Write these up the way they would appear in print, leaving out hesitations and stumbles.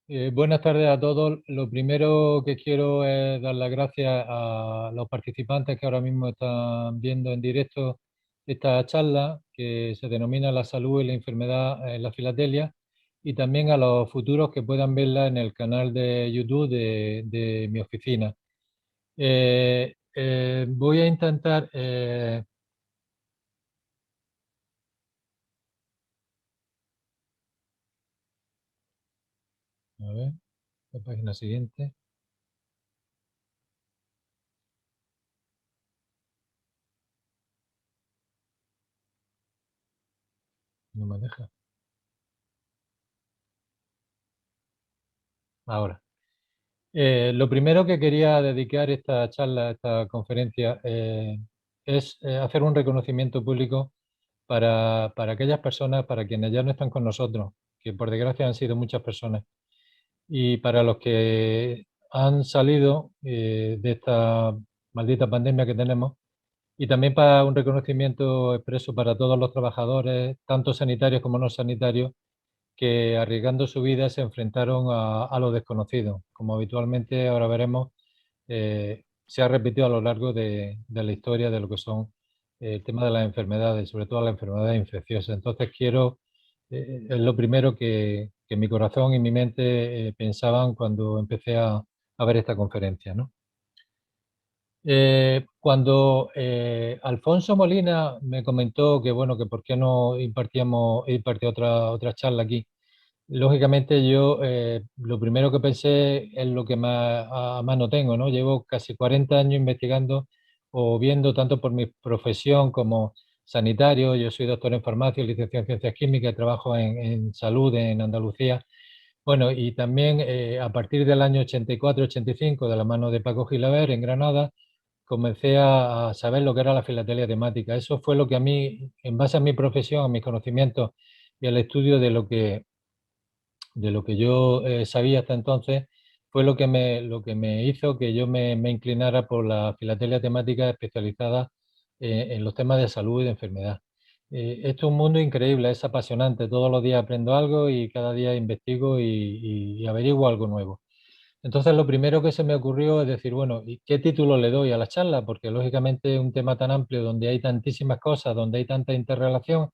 Buenas tardes a todos. Lo primero que quiero es dar las gracias a los participantes que ahora mismo están viendo en directo esta charla que se denomina La salud y la enfermedad en la filatelia, y también a los futuros que puedan verla en el canal de YouTube de mi oficina. Voy a intentar, a ver, la página siguiente, no me deja. Ahora. Lo primero que quería dedicar esta charla, esta conferencia, es hacer un reconocimiento público para aquellas personas, para quienes ya no están con nosotros, que por desgracia han sido muchas personas, y para los que han salido de esta maldita pandemia que tenemos, y también para un reconocimiento expreso para todos los trabajadores, tanto sanitarios como no sanitarios, que arriesgando su vida se enfrentaron a lo desconocido. Como habitualmente ahora veremos, se ha repetido a lo largo de la historia de lo que son el tema de las enfermedades, sobre todo las enfermedades infecciosas. Entonces quiero, es lo primero que mi corazón y mi mente pensaban cuando empecé a ver esta conferencia, ¿no? Cuando Alfonso Molina me comentó que, bueno, que por qué no impartía otra charla aquí. Lógicamente yo lo primero que pensé es lo que más a mano tengo, ¿no? Llevo casi 40 años investigando o viendo tanto por mi profesión como sanitario. Yo soy doctor en farmacia, licenciado en ciencias químicas, trabajo en salud en Andalucía. Bueno, y también a partir del año 84-85, de la mano de Paco Gilaver en Granada, comencé a saber lo que era la filatelia temática. Eso fue lo que a mí, en base a mi profesión, a mis conocimientos y al estudio de lo que yo sabía hasta entonces, fue lo que me hizo que yo me inclinara por la filatelia temática especializada en los temas de salud y de enfermedad. Esto es un mundo increíble, es apasionante. Todos los días aprendo algo y cada día investigo y averiguo algo nuevo. Entonces, lo primero que se me ocurrió es decir, bueno, ¿y qué título le doy a la charla? Porque lógicamente es un tema tan amplio donde hay tantísimas cosas, donde hay tanta interrelación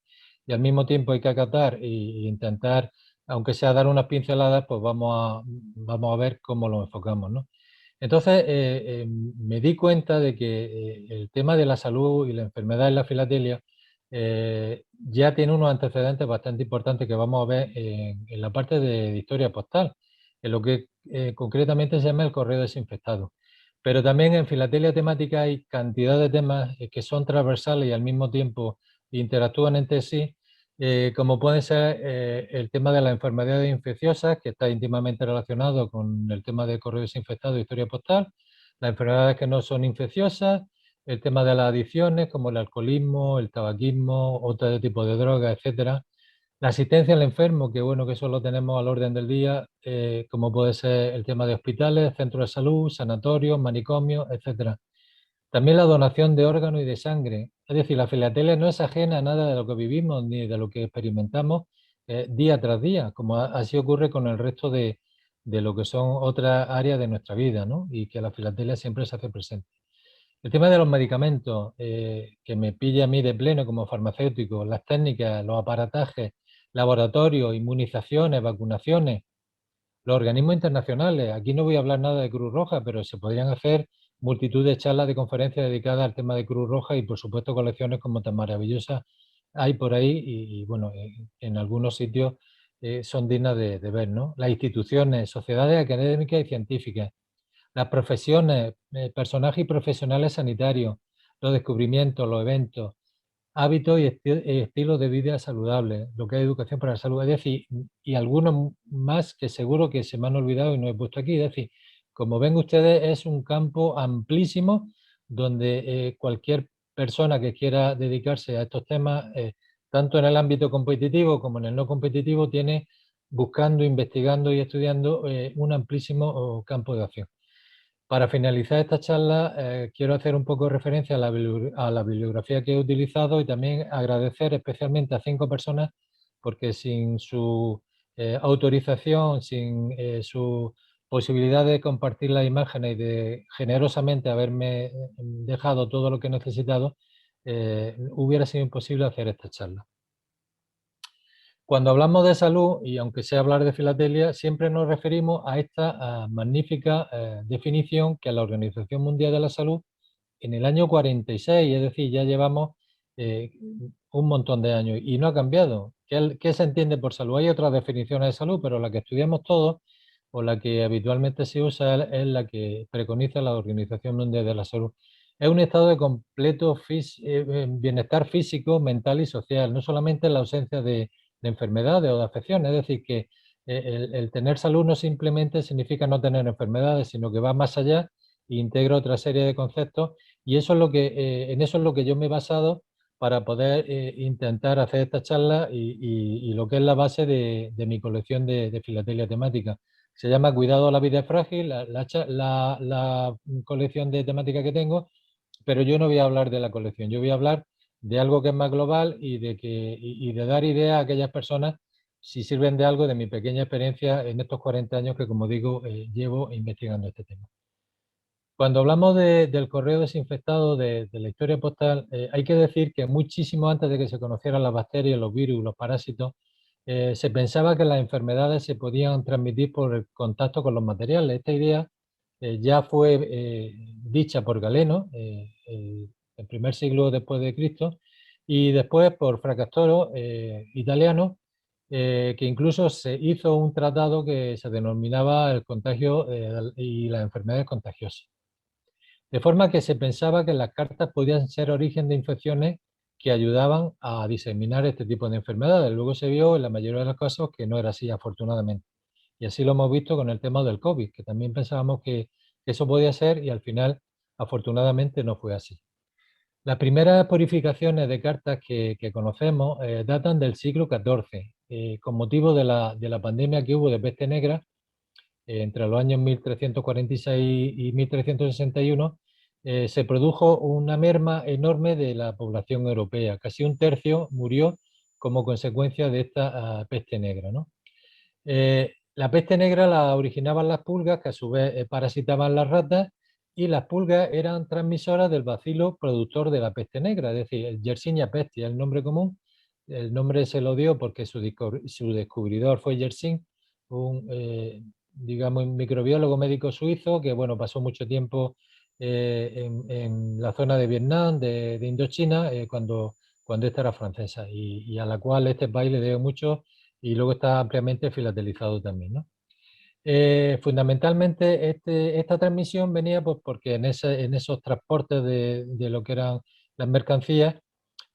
y al mismo tiempo hay que acatar e intentar, aunque sea dar unas pinceladas, pues vamos a ver cómo lo enfocamos, ¿no? Entonces, me di cuenta de que el tema de la salud y la enfermedad en la filatelia ya tiene unos antecedentes bastante importantes que vamos a ver en la parte de historia postal, en lo que concretamente se llama el correo desinfectado. Pero también en filatelia temática hay cantidad de temas que son transversales y al mismo tiempo interactúan entre sí, como puede ser el tema de las enfermedades infecciosas, que está íntimamente relacionado con el tema del correo desinfectado y historia postal, las enfermedades que no son infecciosas, el tema de las adicciones, como el alcoholismo, el tabaquismo, otro tipo de drogas, etcétera. La asistencia al enfermo, que bueno, que eso lo tenemos al orden del día, como puede ser el tema de hospitales, centros de salud, sanatorios, manicomios, etcétera. También la donación de órganos y de sangre. Es decir, la filatelia no es ajena a nada de lo que vivimos ni de lo que experimentamos día tras día, como así ocurre con el resto de lo que son otras áreas de nuestra vida, ¿no? Y que la filatelia siempre se hace presente. El tema de los medicamentos, que me pilla a mí de pleno como farmacéutico, las técnicas, los aparatajes, laboratorios, inmunizaciones, vacunaciones, los organismos internacionales. Aquí no voy a hablar nada de Cruz Roja, pero se podrían hacer multitud de charlas de conferencias dedicadas al tema de Cruz Roja y, por supuesto, colecciones como tan maravillosas hay por ahí y, bueno, en algunos sitios son dignas de ver, ¿no? Las instituciones, sociedades académicas y científicas, las profesiones, personajes y profesionales sanitarios, los descubrimientos, los eventos, hábitos y estilos de vida saludables, lo que es educación para la salud, es decir, y algunos más que seguro que se me han olvidado y no he puesto aquí. Es decir, como ven ustedes, es un campo amplísimo donde cualquier persona que quiera dedicarse a estos temas, tanto en el ámbito competitivo como en el no competitivo, tiene buscando, investigando y estudiando un amplísimo campo de acción. Para finalizar esta charla, quiero hacer un poco de referencia a la bibliografía que he utilizado y también agradecer especialmente a 5 personas porque sin su autorización, sin su posibilidad de compartir las imágenes y de generosamente haberme dejado todo lo que he necesitado, hubiera sido imposible hacer esta charla. Cuando hablamos de salud, y aunque sea hablar de filatelia, siempre nos referimos a esta magnífica definición que la Organización Mundial de la Salud en el año 46, es decir, ya llevamos un montón de años y no ha cambiado. ¿Qué se entiende por salud? Hay otras definiciones de salud, pero la que estudiamos todos o la que habitualmente se usa es la que preconiza la Organización Mundial de la Salud. Es un estado de completo bienestar físico, mental y social, no solamente la ausencia de enfermedades o de afecciones, es decir, que el tener salud no simplemente significa no tener enfermedades, sino que va más allá e integra otra serie de conceptos y eso es lo que, en eso es lo que yo me he basado para poder intentar hacer esta charla y lo que es la base de mi colección de filatelia temática. Se llama Cuidado a la vida es frágil, la colección de temática que tengo, pero yo no voy a hablar de la colección, yo voy a hablar de algo que es más global y de dar idea a aquellas personas si sirven de algo de mi pequeña experiencia en estos 40 años que, como digo, llevo investigando este tema. Cuando hablamos del correo desinfectado de la historia postal, hay que decir que muchísimo antes de que se conocieran las bacterias, los virus, los parásitos, se pensaba que las enfermedades se podían transmitir por el contacto con los materiales. Esta idea ya fue dicha por Galeno, el primer siglo después de Cristo, y después por Fracastoro, italiano, que incluso se hizo un tratado que se denominaba el contagio y las enfermedades contagiosas. De forma que se pensaba que las cartas podían ser origen de infecciones que ayudaban a diseminar este tipo de enfermedades. Luego se vio en la mayoría de los casos que no era así, afortunadamente. Y así lo hemos visto con el tema del COVID, que también pensábamos que eso podía ser y al final, afortunadamente, no fue así. Las primeras purificaciones de cartas que conocemos datan del siglo XIV, con motivo de la pandemia que hubo de peste negra entre los años 1346 y 1361, se produjo una merma enorme de la población europea. Casi un tercio murió como consecuencia de esta peste negra, ¿no? La peste negra la originaban las pulgas, que a su vez parasitaban las ratas, y las pulgas eran transmisoras del bacilo productor de la peste negra, es decir, el Yersinia pestis, el nombre común. El nombre se lo dio porque su descubridor fue Yersin, un, digamos, un microbiólogo médico suizo que, bueno, pasó mucho tiempo en la zona de Vietnam, de Indochina, cuando esta era francesa, y a la cual este país le debe mucho y luego está ampliamente filatelizado también, ¿no? Fundamentalmente esta transmisión venía pues, porque en esos transportes de lo que eran las mercancías,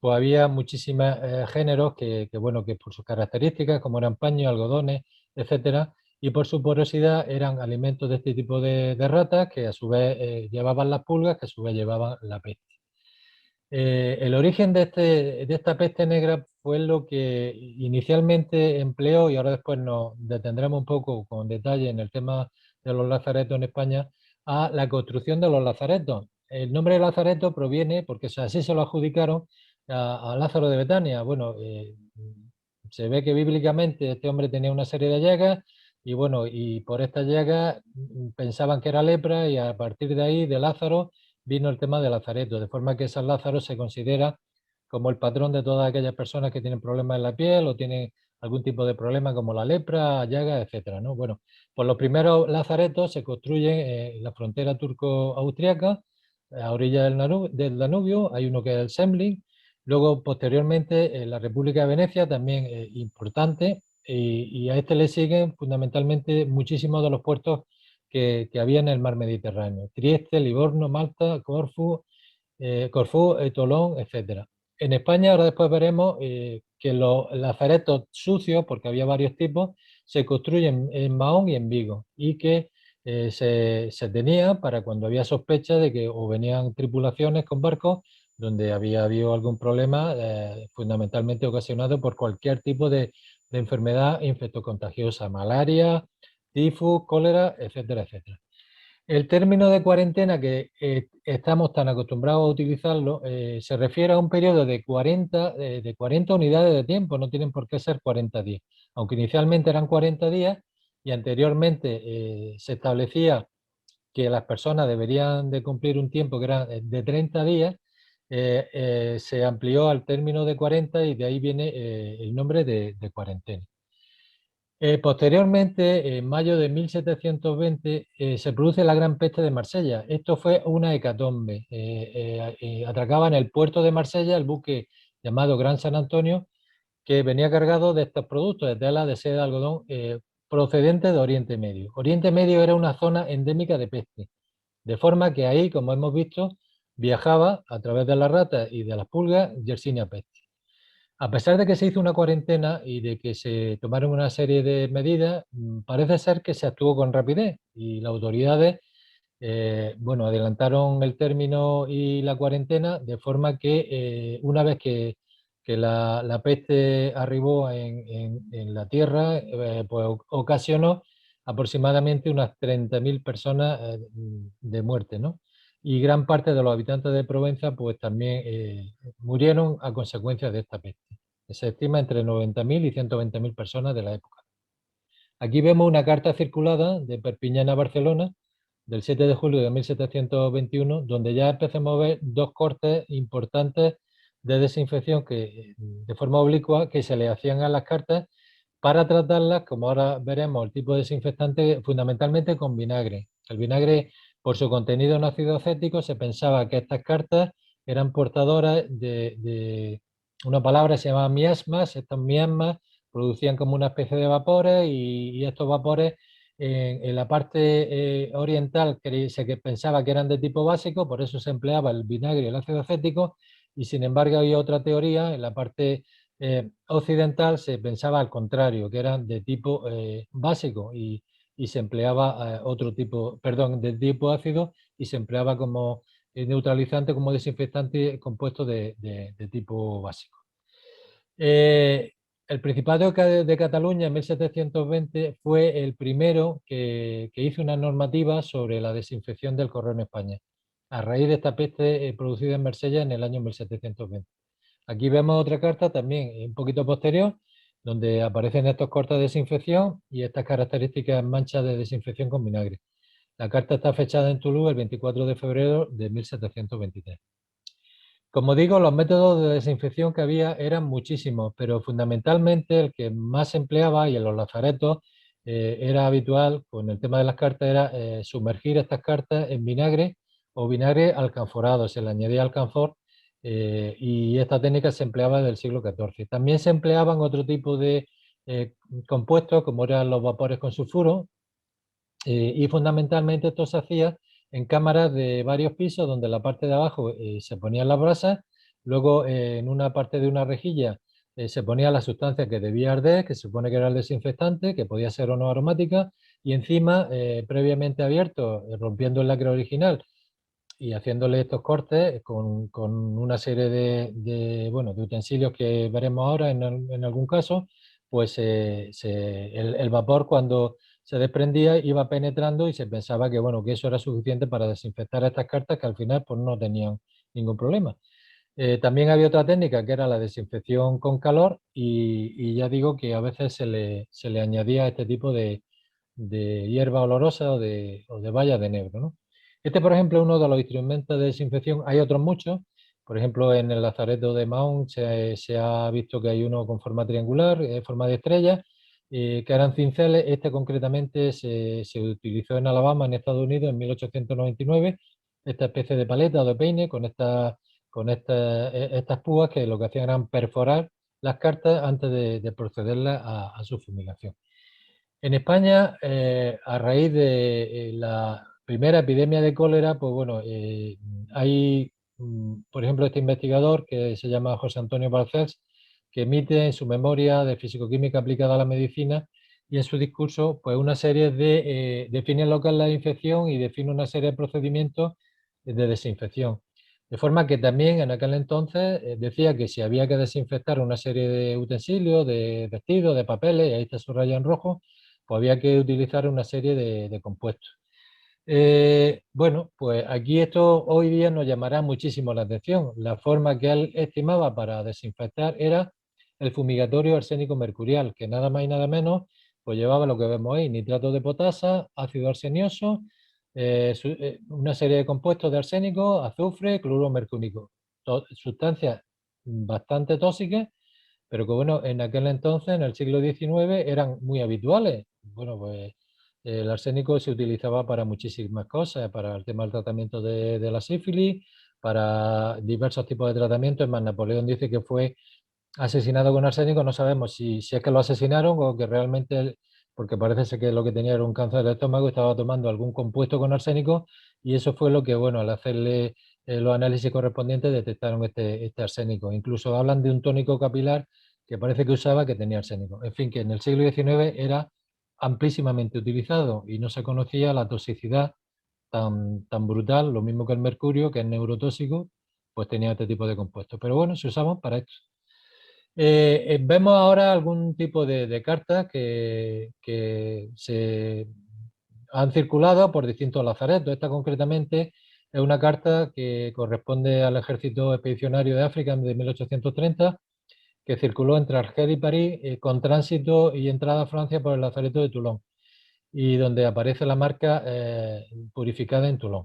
pues había muchísimos géneros bueno, que por sus características, como eran paños, algodones, etcétera, y por su porosidad eran alimentos de este tipo de ratas que a su vez llevaban las pulgas, que a su vez llevaban la peste. El origen de esta peste negra fue lo que inicialmente empleó, y ahora después nos detendremos un poco con detalle en el tema de los lazaretos en España, a la construcción de los lazaretos. El nombre de lazareto proviene, porque así se lo adjudicaron a Lázaro de Betania. Bueno, se ve que bíblicamente este hombre tenía una serie de llagas y bueno, y por estas llagas pensaban que era lepra y a partir de ahí, de Lázaro, vino el tema de Lazareto, de forma que San Lázaro se considera como el patrón de todas aquellas personas que tienen problemas en la piel o tienen algún tipo de problema como la lepra, llagas, etcétera, ¿no? Bueno, pues los primeros lazaretos se construyen en la frontera turco-austriaca, a orilla del Danubio, hay uno que es el Semlin, luego posteriormente en la República de Venecia, también importante, y a este le siguen fundamentalmente muchísimos de los puertos que había en el mar Mediterráneo. Trieste, Livorno, Malta, Corfú, Tolón, etcétera. En España ahora después veremos que los lazaretos sucios, porque había varios tipos, se construyen en Mahón y en Vigo y que se tenía para cuando había sospecha de que o venían tripulaciones con barcos donde había habido algún problema fundamentalmente ocasionado por cualquier tipo de enfermedad infectocontagiosa, malaria, tifus, cólera, etcétera, etcétera. El término de cuarentena que estamos tan acostumbrados a utilizarlo se refiere a un periodo de 40 unidades de tiempo, no tienen por qué ser 40 días, aunque inicialmente eran 40 días y anteriormente se establecía que las personas deberían de cumplir un tiempo que era de 30 días, se amplió al término de 40 y de ahí viene el nombre de cuarentena. Posteriormente, en mayo de 1720, se produce la Gran Peste de Marsella. Esto fue una hecatombe. Atracaba en el puerto de Marsella el buque llamado Gran San Antonio, que venía cargado de estos productos de tela, de seda, de algodón, procedentes de Oriente Medio. Oriente Medio era una zona endémica de peste, de forma que ahí, como hemos visto, viajaba a través de las ratas y de las pulgas Yersinia pestis. A pesar de que se hizo una cuarentena y de que se tomaron una serie de medidas, parece ser que se actuó con rapidez y las autoridades, bueno, adelantaron el término y la cuarentena de forma que una vez que la peste arribó en la Tierra, pues ocasionó aproximadamente unas 30.000 personas de muerte, ¿no? Y gran parte de los habitantes de Provenza pues también murieron a consecuencia de esta peste. Se estima entre 90.000 y 120.000 personas de la época. Aquí vemos una carta circulada de Perpiñán a Barcelona del 7 de julio de 1721, donde ya empezamos a ver dos cortes importantes de desinfección que, de forma oblicua, que se le hacían a las cartas para tratarlas, como ahora veremos, el tipo de desinfectante fundamentalmente con vinagre. El vinagre, por su contenido en ácido acético, se pensaba que estas cartas eran portadoras de una palabra que se llamaba miasmas. Estos miasmas producían como una especie de vapores y estos vapores en la parte oriental se pensaba que eran de tipo básico, por eso se empleaba el vinagre y el ácido acético, y sin embargo había otra teoría en la parte occidental se pensaba al contrario, que eran de tipo básico y se empleaba otro tipo, perdón, de tipo ácido y se empleaba como neutralizante, como desinfectante compuesto de tipo básico. Eh, el Principado de Cataluña en 1720 fue el primero que hizo una normativa sobre la desinfección del correo en España, a raíz de esta peste producida en Marsella en el año 1720. Aquí vemos otra carta también un poquito posterior, donde aparecen estos cortes de desinfección y estas características manchas de desinfección con vinagre. La carta está fechada en Toulouse el 24 de febrero de 1723. Como digo, los métodos de desinfección que había eran muchísimos, pero fundamentalmente el que más se empleaba y en los lazaretos era habitual con el tema de las cartas era sumergir estas cartas en vinagre o vinagre alcanforado. Se le añadía alcanfor y esta técnica se empleaba desde el siglo XIV. También se empleaban otro tipo de eh, compuestos como eran los vapores con sulfuro, y fundamentalmente esto se hacía en cámaras de varios pisos donde en la parte de abajo se ponían las brasas, luego en una parte de una rejilla se ponía la sustancia que debía arder, que se supone que era el desinfectante, que podía ser o no aromática, y encima, previamente abierto, rompiendo el lacre original y haciéndole estos cortes con una serie bueno, de utensilios que veremos ahora en algún caso, pues el vapor cuando se desprendía iba penetrando y se pensaba que, bueno, que eso era suficiente para desinfectar estas cartas que al final pues, no tenían ningún problema. También había otra técnica que era la desinfección con calor y ya digo que a veces se le añadía este tipo de hierba olorosa o de bayas de enebro, ¿no? Este, por ejemplo, es uno de los instrumentos de desinfección. Hay otros muchos. Por ejemplo, en el Lazareto de Mahón se ha visto que hay uno con forma triangular, forma de estrella, que eran cinceles. Este concretamente se utilizó en Alabama, en Estados Unidos, en 1899. Esta especie de paleta o de peine estas púas que lo que hacían eran perforar las cartas antes de procederlas a su fumigación. En España, a raíz de la primera epidemia de cólera, pues bueno, hay, por ejemplo, este investigador que se llama José Antonio Balcells, que emite en su memoria de fisicoquímica aplicada a la medicina y en su discurso, pues una serie define lo que es la infección y define una serie de procedimientos de desinfección. De forma que también en aquel entonces decía que si había que desinfectar una serie de utensilios, de vestidos, de papeles, y ahí está subrayado en rojo, pues había que utilizar una serie de compuestos. Bueno, pues aquí esto hoy día nos llamará muchísimo la atención. La forma que él estimaba para desinfectar era el fumigatorio arsénico mercurial, que nada más y nada menos pues llevaba lo que vemos ahí: nitrato de potasa, ácido arsenioso, una serie de compuestos de arsénico, azufre, cloruro mercúrico. Sustancias bastante tóxicas, pero que bueno, en aquel entonces, en el siglo XIX, eran muy habituales. Bueno, pues el arsénico se utilizaba para muchísimas cosas, para el tema del tratamiento de la sífilis, para diversos tipos de tratamientos. Es más, Napoleón dice que fue asesinado con arsénico. No sabemos si es que lo asesinaron o que realmente, porque parece ser que lo que tenía era un cáncer de estómago, estaba tomando algún compuesto con arsénico, y eso fue lo que, bueno, al hacerle los análisis correspondientes detectaron este arsénico. Incluso hablan de un tónico capilar que parece que usaba que tenía arsénico. En fin, que en el siglo XIX era amplísimamente utilizado y no se conocía la toxicidad tan brutal, lo mismo que el mercurio, que es neurotóxico, pues tenía este tipo de compuestos. Pero bueno, se usaban para esto. Vemos ahora algún tipo de cartas que se han circulado por distintos lazaretos. Esta concretamente es una carta que corresponde al ejército expedicionario de África de 1830, que circuló entre Argel y París, con tránsito y entrada a Francia por el lazareto de Toulon, y donde aparece la marca purificada en Toulon.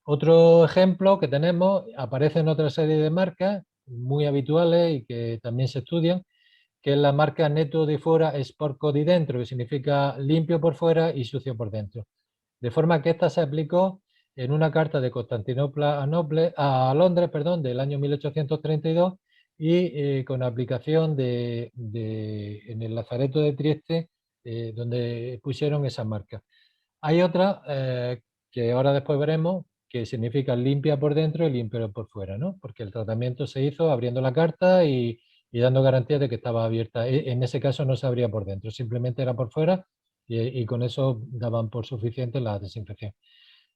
Otro ejemplo que tenemos, aparece en otra serie de marcas muy habituales y que también se estudian, que es la marca Netto di Fora Sporco di Dentro, que significa limpio por fuera y sucio por dentro. De forma que esta se aplicó en una carta de Constantinopla a Londres, perdón, del año 1832, y con aplicación en el Lazareto de Trieste, donde pusieron esa marca. Hay otra que ahora después veremos, que significa limpia por dentro y limpia por fuera, ¿no? Porque el tratamiento se hizo abriendo la carta y dando garantía de que estaba abierta. En ese caso no se abría por dentro, simplemente era por fuera, y con eso daban por suficiente la desinfección.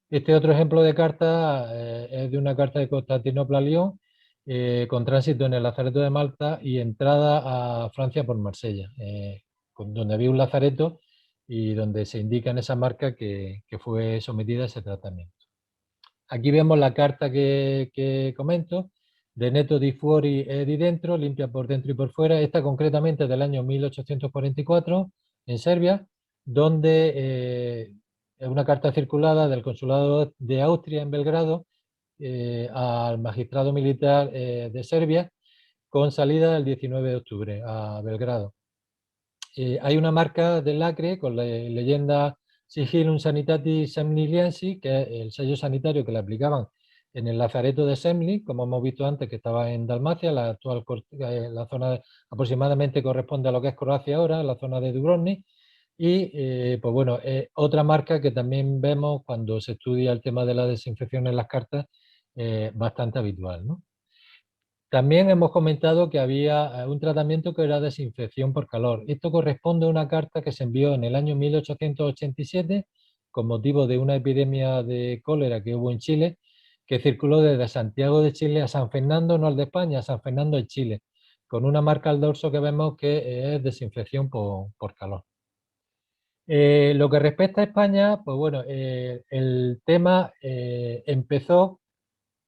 Este otro ejemplo de carta es de una carta de Constantinopla a Lyon, con tránsito en el Lazareto de Malta y entrada a Francia por Marsella, donde había un lazareto y donde se indica en esa marca que fue sometida a ese tratamiento. Aquí vemos la carta que comento, de Netto di Fuori e di Dentro, limpia por dentro y por fuera. Esta concretamente del año 1844 en Serbia, donde es una carta circulada del Consulado de Austria en Belgrado al magistrado militar de Serbia, con salida el 19 de octubre a Belgrado. Hay una marca del lacre con la leyenda Sigillum Sanitatis Semniliensis, que es el sello sanitario que le aplicaban en el Lazareto de Semli, como hemos visto antes, que estaba en Dalmacia, la actual la zona aproximadamente corresponde a lo que es Croacia ahora, la zona de Dubrovnik. Y pues bueno, otra marca que también vemos cuando se estudia el tema de la desinfección en las cartas, bastante habitual, ¿no? También hemos comentado que había un tratamiento que era desinfección por calor. Esto corresponde a una carta que se envió en el año 1887 con motivo de una epidemia de cólera que hubo en Chile, que circuló desde Santiago de Chile a San Fernando, no al de España, a San Fernando de Chile, con una marca al dorso que vemos que es desinfección por calor. Lo que respecta a España, pues bueno, el tema empezó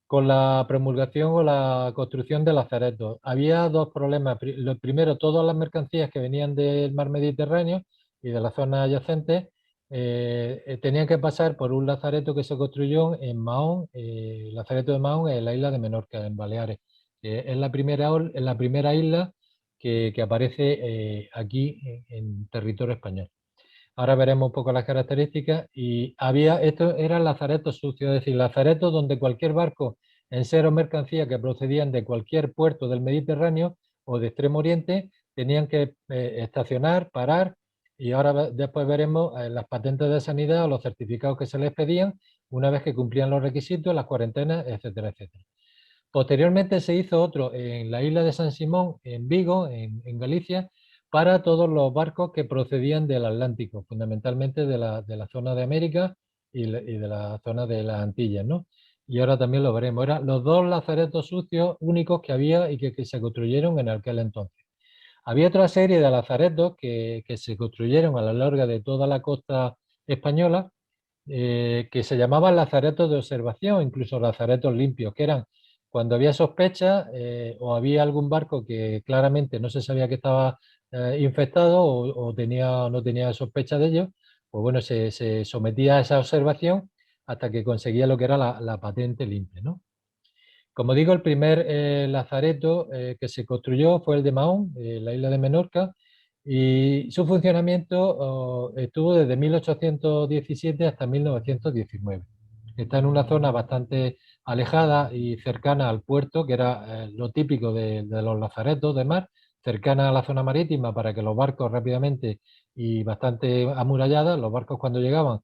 con la promulgación o la construcción de lazaretos. Había dos problemas. Lo primero, todas las mercancías que venían del mar Mediterráneo y de las zonas adyacentes tenían que pasar por un lazareto que se construyó en Mahón, el lazareto de Mahón, en la isla de Menorca, en Baleares. Es la primera isla que aparece aquí en territorio español. Ahora veremos un poco las características. Y estos eran lazaretos sucios, es decir, lazaretos donde cualquier barco en ser o mercancía que procedían de cualquier puerto del Mediterráneo o de Extremo Oriente tenían que estacionar, parar, y ahora después veremos las patentes de sanidad o los certificados que se les pedían una vez que cumplían los requisitos, las cuarentenas, etcétera, etcétera. Posteriormente se hizo otro en la isla de San Simón, en Vigo, en Galicia, para todos los barcos que procedían del Atlántico, fundamentalmente de la zona de América y de la zona de las Antillas, ¿no? Y ahora también lo veremos. Eran los dos lazaretos sucios únicos que había y que se construyeron en aquel entonces. Había otra serie de lazaretos que se construyeron a lo largo de toda la costa española, que se llamaban lazaretos de observación, incluso lazaretos limpios, que eran cuando había sospecha o había algún barco que claramente no se sabía que estaba infectado o tenía, no tenía sospecha de ello, pues bueno, se sometía a esa observación hasta que conseguía lo que era la patente limpia, ¿no? Como digo, el primer lazareto que se construyó fue el de Mahón, la isla de Menorca, y su funcionamiento estuvo desde 1817 hasta 1919. Está en una zona bastante alejada y cercana al puerto, que era lo típico de los lazaretos de mar, cercana a la zona marítima para que los barcos rápidamente y bastante amuralladas, los barcos cuando llegaban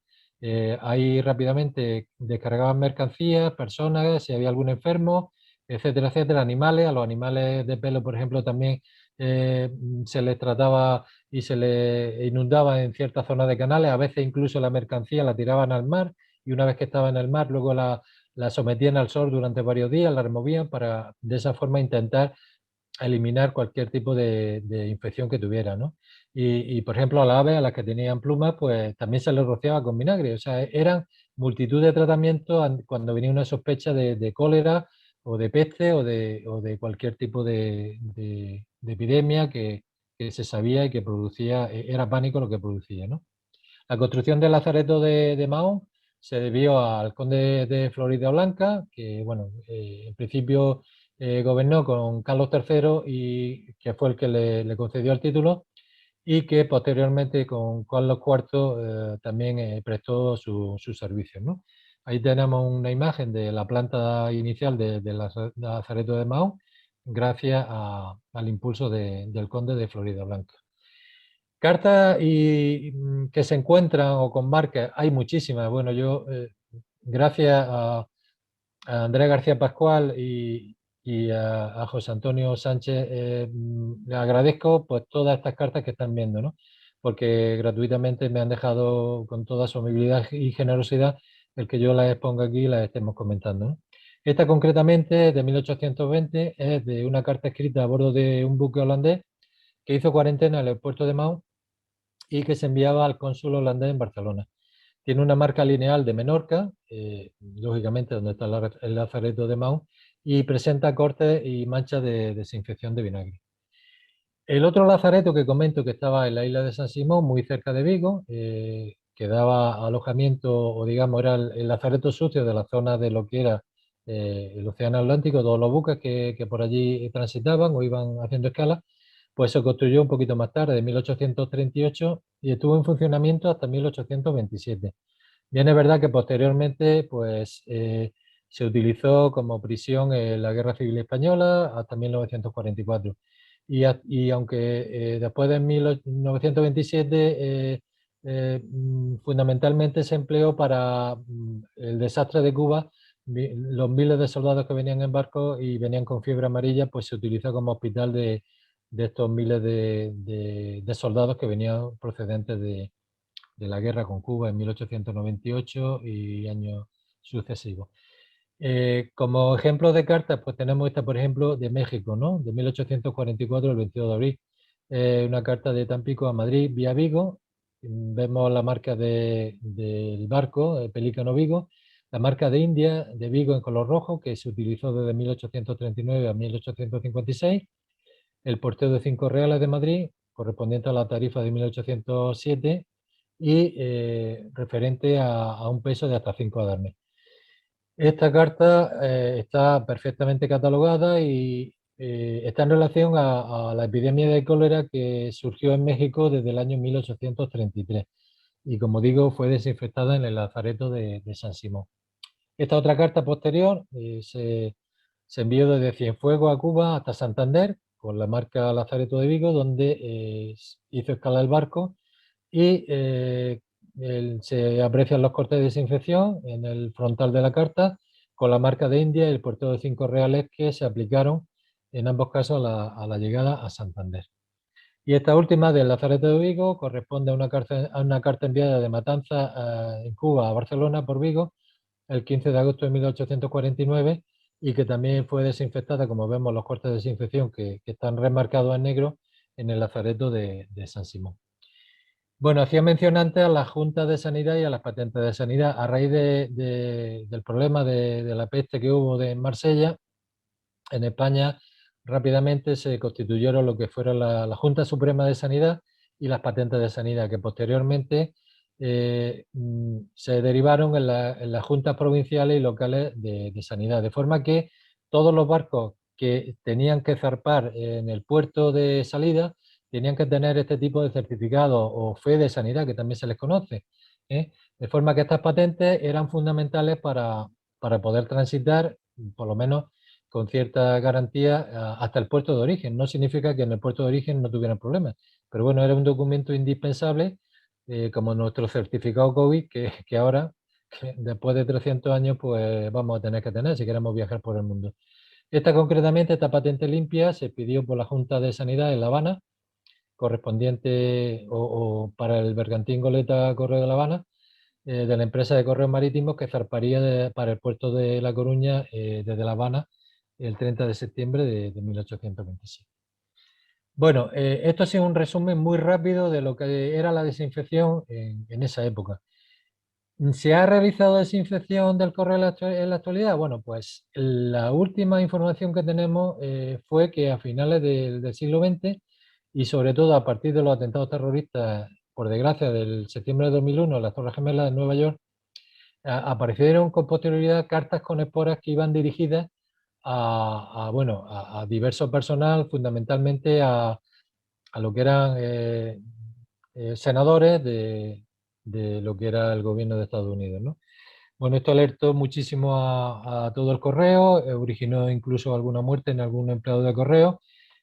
ahí rápidamente descargaban mercancías, personas, si había algún enfermo, etcétera, etcétera, animales. A los animales de pelo, por ejemplo, también eh, se les trataba y se les inundaba en ciertas zonas de canales. A veces incluso la mercancía la tiraban al mar y una vez que estaba en el mar, luego la sometían al sol durante varios días, la removían para de esa forma intentar a eliminar cualquier tipo de infección que tuviera, ¿no? Por ejemplo, a las aves, a las que tenían plumas, pues también se les rociaba con vinagre. O sea, eran multitud de tratamientos cuando venía una sospecha de cólera o de peste o de cualquier tipo de epidemia que se sabía y que producía, era pánico lo que producía, ¿no? La construcción del lazareto de Mahón se debió al conde de Florida Blanca, que bueno, en principio gobernó con Carlos III y que fue el que le concedió el título y que posteriormente con Carlos IV también prestó sus servicios, ¿no? Ahí tenemos una imagen de la planta inicial del lazareto de Mahón gracias al impulso del conde de Florida Blanca. Cartas que se encuentran o con marcas, hay muchísimas. Bueno, yo, gracias a Andrés García Pascual y a José Antonio Sánchez, le agradezco pues todas estas cartas que están viendo, ¿no? Porque gratuitamente me han dejado con toda su amabilidad y generosidad el que yo las exponga aquí y las estemos comentando, ¿no? Esta concretamente, de 1820, es de una carta escrita a bordo de un buque holandés que hizo cuarentena en el puerto de Mao y que se enviaba al cónsul holandés en Barcelona. Tiene una marca lineal de Menorca, lógicamente donde está el lazareto de Mahón, y presenta cortes y manchas de desinfección de vinagre. El otro lazareto que comento que estaba en la isla de San Simón, muy cerca de Vigo, que daba alojamiento, o digamos, era el lazareto sucio de la zona de lo que era el Océano Atlántico, todos los buques que por allí transitaban o iban haciendo escala, pues se construyó un poquito más tarde, en 1838, y estuvo en funcionamiento hasta 1827. Bien, es verdad que posteriormente pues, se utilizó como prisión en la Guerra Civil Española hasta 1944. Y aunque después de 1927 fundamentalmente se empleó para el desastre de Cuba, los miles de soldados que venían en barco y venían con fiebre amarilla, pues se utilizó como hospital de estos miles de soldados que venían procedentes de la guerra con Cuba en 1898 y años sucesivos. Como ejemplo de cartas, pues tenemos esta, por ejemplo, de México, ¿no? De 1844, el 22 de abril. Una carta de Tampico a Madrid vía Vigo. Vemos la marca del barco, el Pelícano Vigo. La marca de India de Vigo en color rojo, que se utilizó desde 1839 a 1856. El porteo de 5 reales de Madrid, correspondiente a la tarifa de 1807 y referente a un peso de hasta 5 adarmes. Esta carta está perfectamente catalogada y está en relación a la epidemia de cólera que surgió en México desde el año 1833 y como digo fue desinfectada en el lazareto de San Simón. Esta otra carta posterior se envió desde Cienfuegos a Cuba hasta Santander con la marca Lazareto de Vigo, donde hizo escala el barco y se aprecian los cortes de desinfección en el frontal de la carta con la marca de India y el puerto de 5 reales que se aplicaron en ambos casos a la llegada a Santander. Y esta última del Lazareto de Vigo corresponde a una carta enviada de Matanza en Cuba a Barcelona por Vigo el 15 de agosto de 1849 y que también fue desinfectada, como vemos los cortes de desinfección que están remarcados en negro en el Lazareto de San Simón. Bueno, hacía mención antes a las juntas de sanidad y a las patentes de sanidad. A raíz del problema de la peste que hubo en Marsella, en España rápidamente se constituyeron lo que fueron la Junta Suprema de Sanidad y las patentes de sanidad, que posteriormente se derivaron en las juntas provinciales y locales de sanidad, de forma que todos los barcos que tenían que zarpar en el puerto de salida tenían que tener este tipo de certificado o fe de sanidad, que también se les conoce, ¿eh? De forma que estas patentes eran fundamentales para poder transitar, por lo menos con cierta garantía, hasta el puerto de origen. No significa que en el puerto de origen no tuvieran problemas, pero bueno, era un documento indispensable, como nuestro certificado COVID, que ahora, que después de 300 años, pues vamos a tener que tener si queremos viajar por el mundo. Esta concretamente, esta patente limpia, se pidió por la Junta de Sanidad en La Habana, correspondiente o para el bergantín Goleta Correo de La Habana, de la empresa de correos marítimos que zarparía para el puerto de La Coruña, desde La Habana, el 30 de septiembre de 1827. Bueno, esto ha sido un resumen muy rápido de lo que era la desinfección en esa época. ¿Se ha realizado desinfección del correo en la actualidad? Bueno, pues la última información que tenemos fue que a finales del siglo XX y sobre todo a partir de los atentados terroristas, por desgracia, del septiembre de 2001, en las Torres Gemelas de Nueva York, aparecieron con posterioridad cartas con esporas que iban dirigidas bueno, a diverso personal, fundamentalmente a lo que eran senadores de lo que era el gobierno de Estados Unidos, ¿no? Bueno, esto alertó muchísimo a todo el correo, originó incluso alguna muerte en algún empleado de correo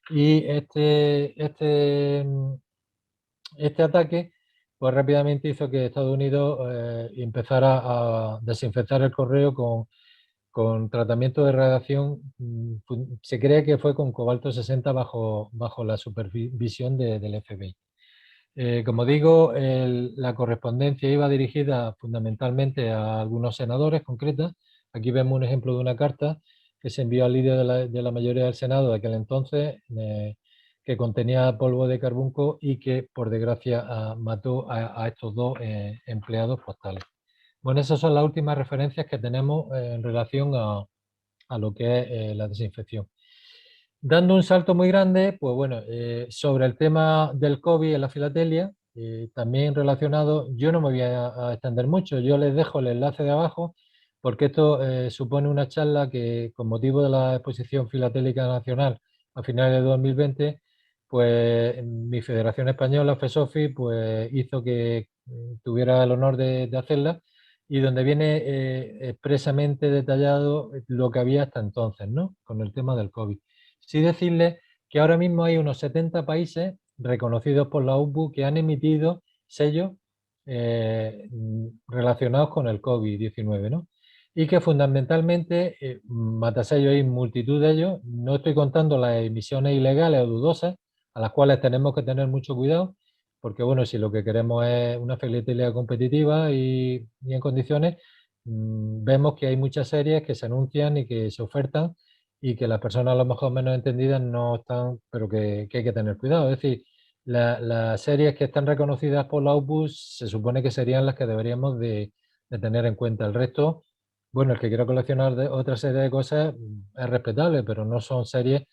y este ataque pues rápidamente hizo que Estados Unidos empezara a desinfectar el correo con tratamiento de radiación. Se cree que fue con cobalto 60 bajo la supervisión del FBI. Como digo, la correspondencia iba dirigida fundamentalmente a algunos senadores concretos. Aquí vemos un ejemplo de una carta que se envió al líder de la mayoría del Senado de aquel entonces, que contenía polvo de carbunco y que, por desgracia, mató a estos dos empleados postales. Bueno, esas son las últimas referencias que tenemos en relación a lo que es la desinfección. Dando un salto muy grande, pues bueno, sobre el tema del COVID en la filatelia, también relacionado, yo no me voy a extender mucho, yo les dejo el enlace de abajo, porque esto supone una charla que, con motivo de la Exposición Filatélica Nacional a finales de 2020, pues mi Federación Española, FESOFI, pues hizo que tuviera el honor de hacerla, y donde viene expresamente detallado lo que había hasta entonces, ¿no? Con el tema del COVID. Sí decirles que ahora mismo hay unos 70 países reconocidos por la OMS que han emitido sellos relacionados con el COVID-19, ¿no? Y que fundamentalmente, matasellos hay multitud de ellos. No estoy contando las emisiones ilegales o dudosas, a las cuales tenemos que tener mucho cuidado, porque bueno, si lo que queremos es una filatelia competitiva y en condiciones, vemos que hay muchas series que se anuncian y que se ofertan y que las personas a lo mejor menos entendidas no están, pero que hay que tener cuidado. Es decir, las series que están reconocidas por la OPUS se supone que serían las que deberíamos de tener en cuenta. El resto, bueno, el que quiera coleccionar otra serie de cosas es respetable, pero no son series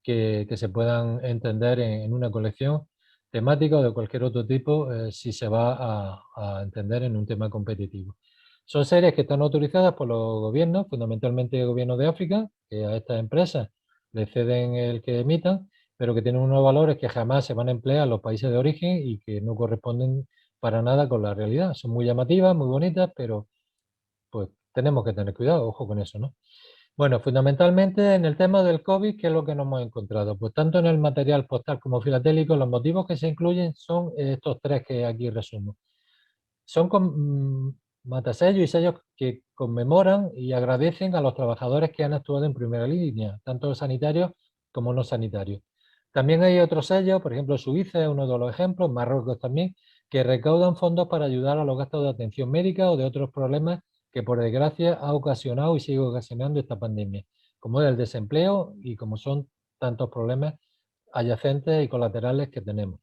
que se puedan entender en una colección temática o de cualquier otro tipo, si se va a entender en un tema competitivo. Son series que están autorizadas por los gobiernos, fundamentalmente el gobierno de África, que a estas empresas le ceden el que emitan, pero que tienen unos valores que jamás se van a emplear en los países de origen y que no corresponden para nada con la realidad. Son muy llamativas, muy bonitas, pero pues tenemos que tener cuidado, ojo con eso, ¿no? Bueno, fundamentalmente en el tema del COVID, ¿qué es lo que nos hemos encontrado? Pues tanto en el material postal como filatélico, los motivos que se incluyen son estos tres que aquí resumo. Son matasellos y sellos que conmemoran y agradecen a los trabajadores que han actuado en primera línea, tanto sanitarios como no sanitarios. También hay otros sellos, por ejemplo, Suiza es uno de los ejemplos, Marruecos también, que recaudan fondos para ayudar a los gastos de atención médica o de otros problemas que, por desgracia, ha ocasionado y sigue ocasionando esta pandemia, como es el desempleo y como son tantos problemas adyacentes y colaterales que tenemos.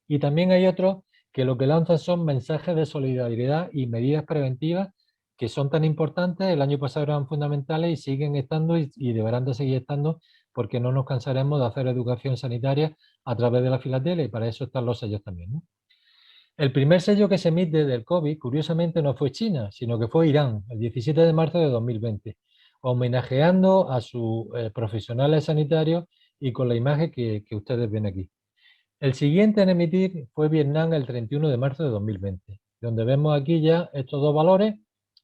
Y también hay otros que lo que lanzan son mensajes de solidaridad y medidas preventivas que son tan importantes, el año pasado eran fundamentales y siguen estando y deberán de seguir estando porque no nos cansaremos de hacer educación sanitaria a través de la filatelia y para eso están los sellos también, ¿no? El primer sello que se emite del COVID, curiosamente, no fue China, sino que fue Irán, el 17 de marzo de 2020, homenajeando a sus profesionales sanitarios y con la imagen que ustedes ven aquí. El siguiente en emitir fue Vietnam el 31 de marzo de 2020, donde vemos aquí ya estos dos valores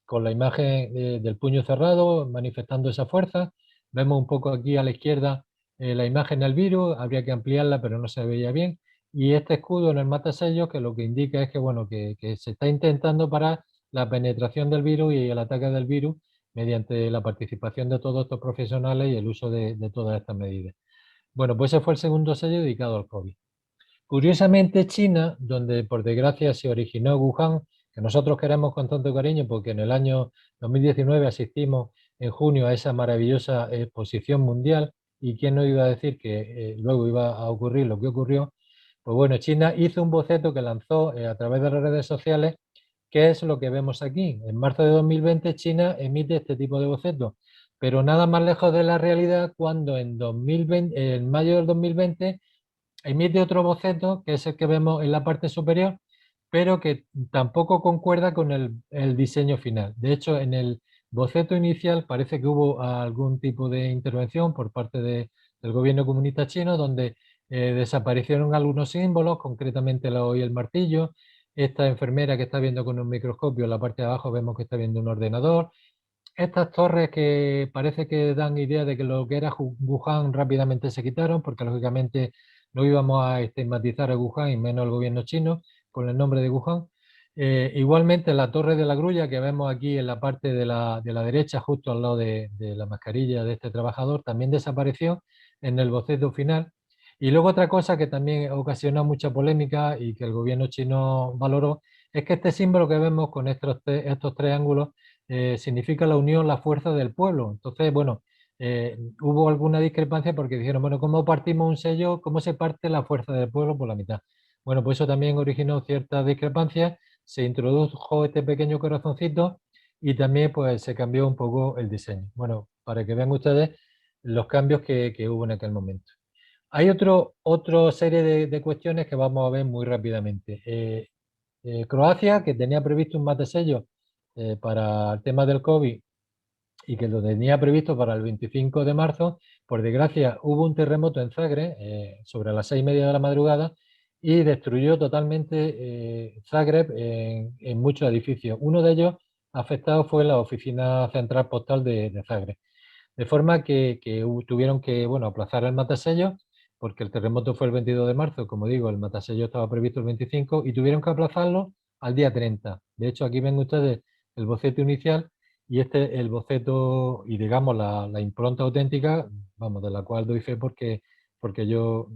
con la imagen del puño cerrado manifestando esa fuerza. Vemos un poco aquí a la izquierda la imagen del virus, habría que ampliarla pero no se veía bien. Y este escudo en el matasellos que lo que indica es que, bueno, que se está intentando parar la penetración del virus y el ataque del virus mediante la participación de todos estos profesionales y el uso de todas estas medidas. Bueno, pues ese fue el segundo sello dedicado al COVID. Curiosamente, China, donde por desgracia se originó Wuhan, que nosotros queremos con tanto cariño porque en el año 2019 asistimos en junio a esa maravillosa exposición mundial y quién no iba a decir que luego iba a ocurrir lo que ocurrió, pues bueno, China hizo un boceto que lanzó a través de las redes sociales, que es lo que vemos aquí. En marzo de 2020 China emite este tipo de bocetos, pero nada más lejos de la realidad cuando en 2020, en mayo del 2020 emite otro boceto, que es el que vemos en la parte superior, pero que tampoco concuerda con el diseño final. De hecho, en el boceto inicial parece que hubo algún tipo de intervención por parte del gobierno comunista chino, donde desaparecieron algunos símbolos, concretamente la hoy el martillo. Esta enfermera que está viendo con un microscopio, en la parte de abajo vemos que está viendo un ordenador. Estas torres que parece que dan idea de que lo que era Wuhan rápidamente se quitaron, porque lógicamente no íbamos a estigmatizar a Wuhan y menos al gobierno chino con el nombre de Wuhan. Igualmente la torre de la grulla que vemos aquí en la parte de la derecha, justo al lado de la mascarilla de este trabajador, también desapareció en el boceto final. Y luego otra cosa que también ocasionó mucha polémica y que el gobierno chino valoró, es que este símbolo que vemos con estos tres ángulos significa la unión, la fuerza del pueblo. Entonces, bueno, hubo alguna discrepancia porque dijeron, bueno, ¿cómo partimos un sello? ¿Cómo se parte la fuerza del pueblo por la mitad? Bueno, pues eso también originó ciertas discrepancias, se introdujo este pequeño corazoncito y también pues se cambió un poco el diseño. Bueno, para que vean ustedes los cambios que hubo en aquel momento. Hay otra serie de cuestiones que vamos a ver muy rápidamente. Croacia, que tenía previsto un matasello para el tema del COVID y que lo tenía previsto para el 25 de marzo, por desgracia hubo un terremoto en Zagreb sobre las 6:30 de la madrugada y destruyó totalmente Zagreb en muchos edificios. Uno de ellos afectado fue la oficina central postal de Zagreb. De forma que tuvieron que, bueno, aplazar el matasello, porque el terremoto fue el 22 de marzo, como digo, el matasello estaba previsto el 25, y tuvieron que aplazarlo al día 30. De hecho, aquí ven ustedes el boceto inicial y este el boceto y digamos la impronta auténtica, vamos, de la cual doy fe porque yo,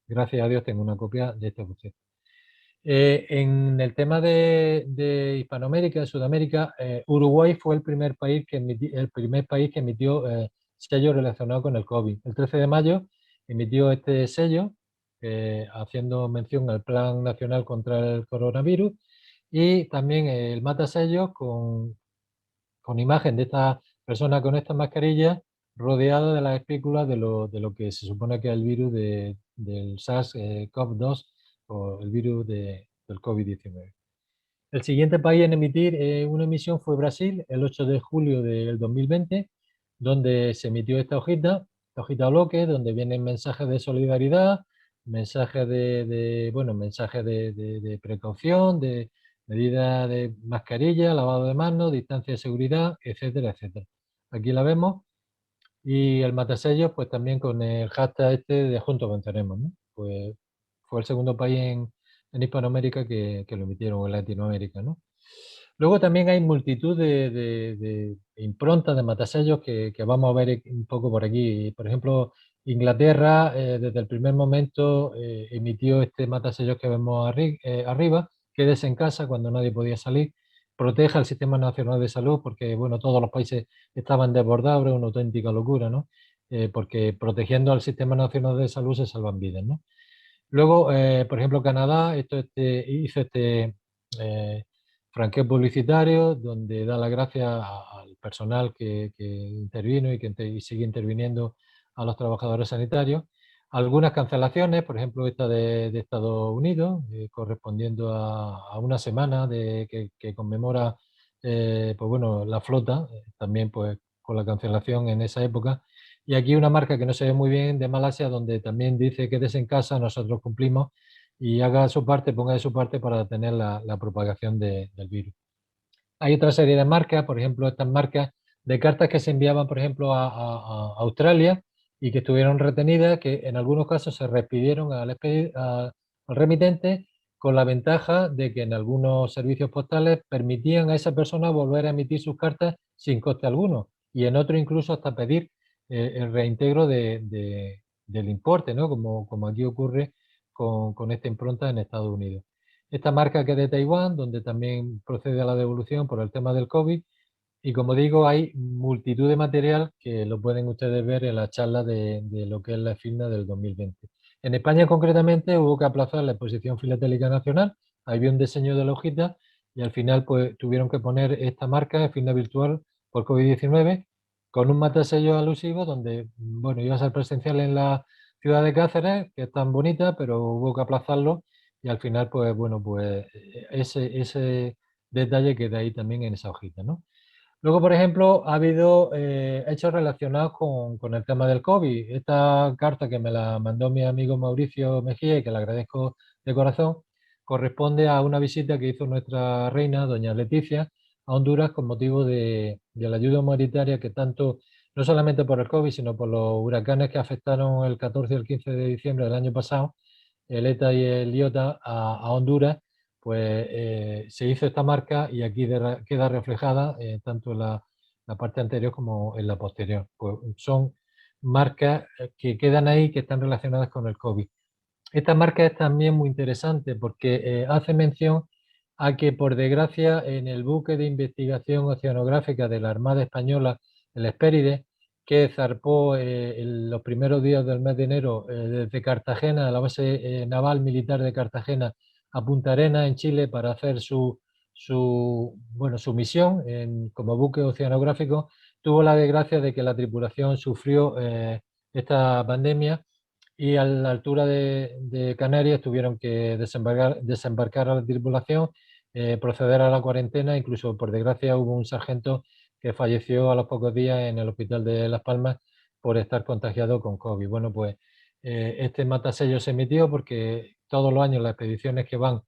gracias a Dios, tengo una copia de este boceto. En el tema de Hispanoamérica, de Sudamérica, Uruguay fue el primer país que emitió sello relacionado con el COVID. El 13 de mayo emitió este sello haciendo mención al Plan Nacional contra el Coronavirus y también el matasellos con imagen de esta persona con esta mascarilla rodeada de las espículas de lo que se supone que es el virus del SARS-CoV-2 o el virus del COVID-19. El siguiente país en emitir una emisión fue Brasil, el 8 de julio del 2020, donde se emitió esta hojita bloque, donde vienen mensajes de solidaridad, mensajes bueno, mensajes de precaución, de medidas de mascarilla, lavado de manos, distancia de seguridad, etcétera, etcétera. Aquí la vemos y el matasellos, pues también con el hashtag este de Juntos Venceremos, ¿no? Pues fue el segundo país en Hispanoamérica que lo emitieron, o en Latinoamérica, ¿no? Luego también hay multitud de improntas de matasellos que vamos a ver un poco por aquí. Por ejemplo, Inglaterra desde el primer momento emitió este matasellos que vemos arriba, quédese en casa cuando nadie podía salir, proteja el Sistema Nacional de Salud, porque bueno, todos los países estaban desbordados, era una auténtica locura, ¿no? Porque protegiendo al Sistema Nacional de Salud se salvan vidas, ¿no? Luego, por ejemplo, Canadá hizo eh, franqueo publicitario donde da las gracias al personal que intervino y sigue interviniendo, a los trabajadores sanitarios. Algunas cancelaciones, por ejemplo, esta de Estados Unidos, correspondiendo a una semana que conmemora pues bueno, la flota, también pues con la cancelación en esa época. Y aquí una marca que no se ve muy bien de Malasia, donde también dice quédese en casa, nosotros cumplimos y haga su parte, ponga de su parte para detener la propagación del virus. Hay otra serie de marcas, por ejemplo, estas marcas de cartas que se enviaban, por ejemplo, a Australia y que estuvieron retenidas, que en algunos casos se repidieron al remitente con la ventaja de que en algunos servicios postales permitían a esa persona volver a emitir sus cartas sin coste alguno y en otros incluso hasta pedir el reintegro del importe, ¿no? Como aquí ocurre con esta impronta en Estados Unidos. Esta marca que es de Taiwán, donde también procede a la devolución por el tema del COVID. Y como digo, hay multitud de material que lo pueden ustedes ver en la charla de lo que es la FINA del 2020. En España concretamente hubo que aplazar la exposición filatélica nacional, había un diseño de la hojita y al final pues tuvieron que poner esta marca, FINA virtual por COVID-19, con un matasello alusivo donde, bueno, iba a ser presencial en la ciudad de Cáceres, que es tan bonita, pero hubo que aplazarlo y al final pues bueno, pues ese detalle queda ahí también en esa hojita, ¿no? Luego, por ejemplo, ha habido hechos relacionados con el tema del COVID. Esta carta que me la mandó mi amigo Mauricio Mejía y que le agradezco de corazón, corresponde a una visita que hizo nuestra reina, doña Leticia, a Honduras con motivo de la ayuda humanitaria que tanto, no solamente por el COVID, sino por los huracanes que afectaron el 14 y el 15 de diciembre del año pasado, el ETA y el IOTA a Honduras, pues se hizo esta marca y aquí queda reflejada tanto en la parte anterior como en la posterior. Pues son marcas que quedan ahí, que están relacionadas con el COVID. Esta marca es también muy interesante porque hace mención a que, por desgracia, en el buque de investigación oceanográfica de la Armada Española, el Hespérides, que zarpó en los primeros días del mes de enero desde Cartagena, a la base naval militar de Cartagena, a Punta Arenas, en Chile, para hacer bueno, su misión como buque oceanográfico, tuvo la desgracia de que la tripulación sufrió esta pandemia y a la altura de Canarias tuvieron que desembarcar a la tripulación, proceder a la cuarentena, incluso por desgracia hubo un sargento que falleció a los pocos días en el hospital de Las Palmas por estar contagiado con COVID. Bueno, pues este matasello se emitió porque todos los años las expediciones que van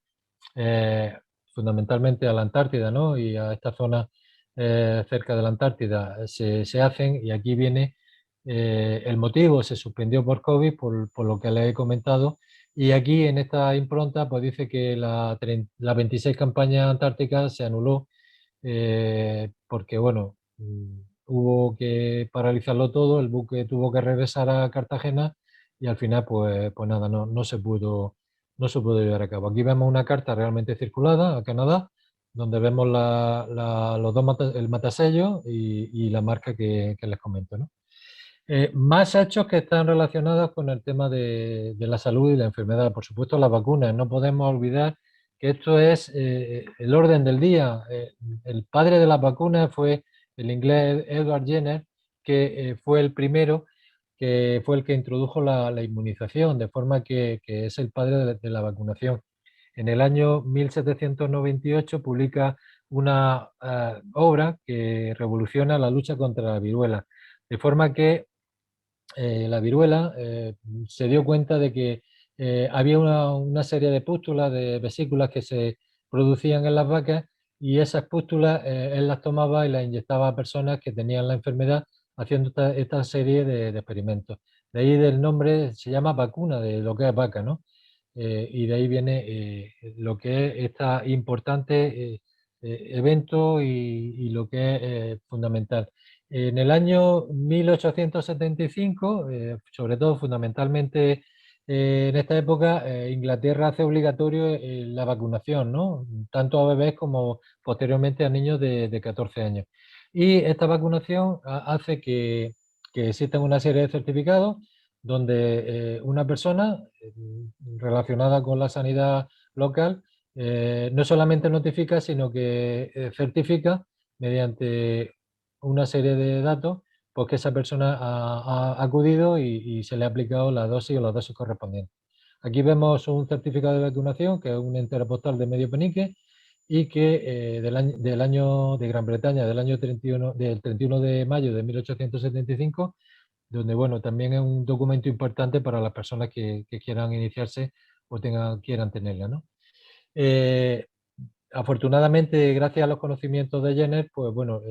eh, fundamentalmente a la Antártida, ¿no? Y a esta zona cerca de la Antártida se hacen y aquí viene el motivo, se suspendió por COVID, por lo que les he comentado, y aquí en esta impronta pues dice que la 26 campaña antártica se anuló porque, bueno, hubo que paralizarlo todo, el buque tuvo que regresar a Cartagena y al final, pues nada, no se pudo llevar a cabo. Aquí vemos una carta realmente circulada a Canadá, donde vemos los el matasello y la marca que les comento, ¿no? Más hechos que están relacionados con el tema de la salud y la enfermedad. Por supuesto, las vacunas. No podemos olvidar que esto es el orden del día. El padre de las vacunas fue el inglés Edward Jenner, que fue el primero, que fue el que introdujo la inmunización, de forma que es el padre de la vacunación. En el año 1798 publica una obra que revoluciona la lucha contra la viruela, de forma que la viruela se dio cuenta de que había una serie de pústulas, de vesículas que se producían en las vacas y esas pústulas él las tomaba y las inyectaba a personas que tenían la enfermedad haciendo esta serie de experimentos. De ahí del nombre se llama vacuna, de lo que es vaca, ¿no? Y de ahí viene lo que es este importante evento y lo que es fundamental. En el año 1875, sobre todo fundamentalmente en esta época, Inglaterra hace obligatorio la vacunación, ¿no? Tanto a bebés como posteriormente a niños de 14 años. Y esta vacunación hace que exista una serie de certificados donde una persona relacionada con la sanidad local no solamente notifica, sino que certifica mediante una serie de datos, pues que esa persona ha acudido y se le ha aplicado la dosis o las dosis correspondientes. Aquí vemos un certificado de vacunación, que es un entero postal de medio penique, y que del año de Gran Bretaña, del 31 de mayo de 1875, donde bueno, también es un documento importante para las personas que quieran iniciarse o quieran tenerla, ¿no? Eh, Afortunadamente, gracias a los conocimientos de Jenner, pues bueno,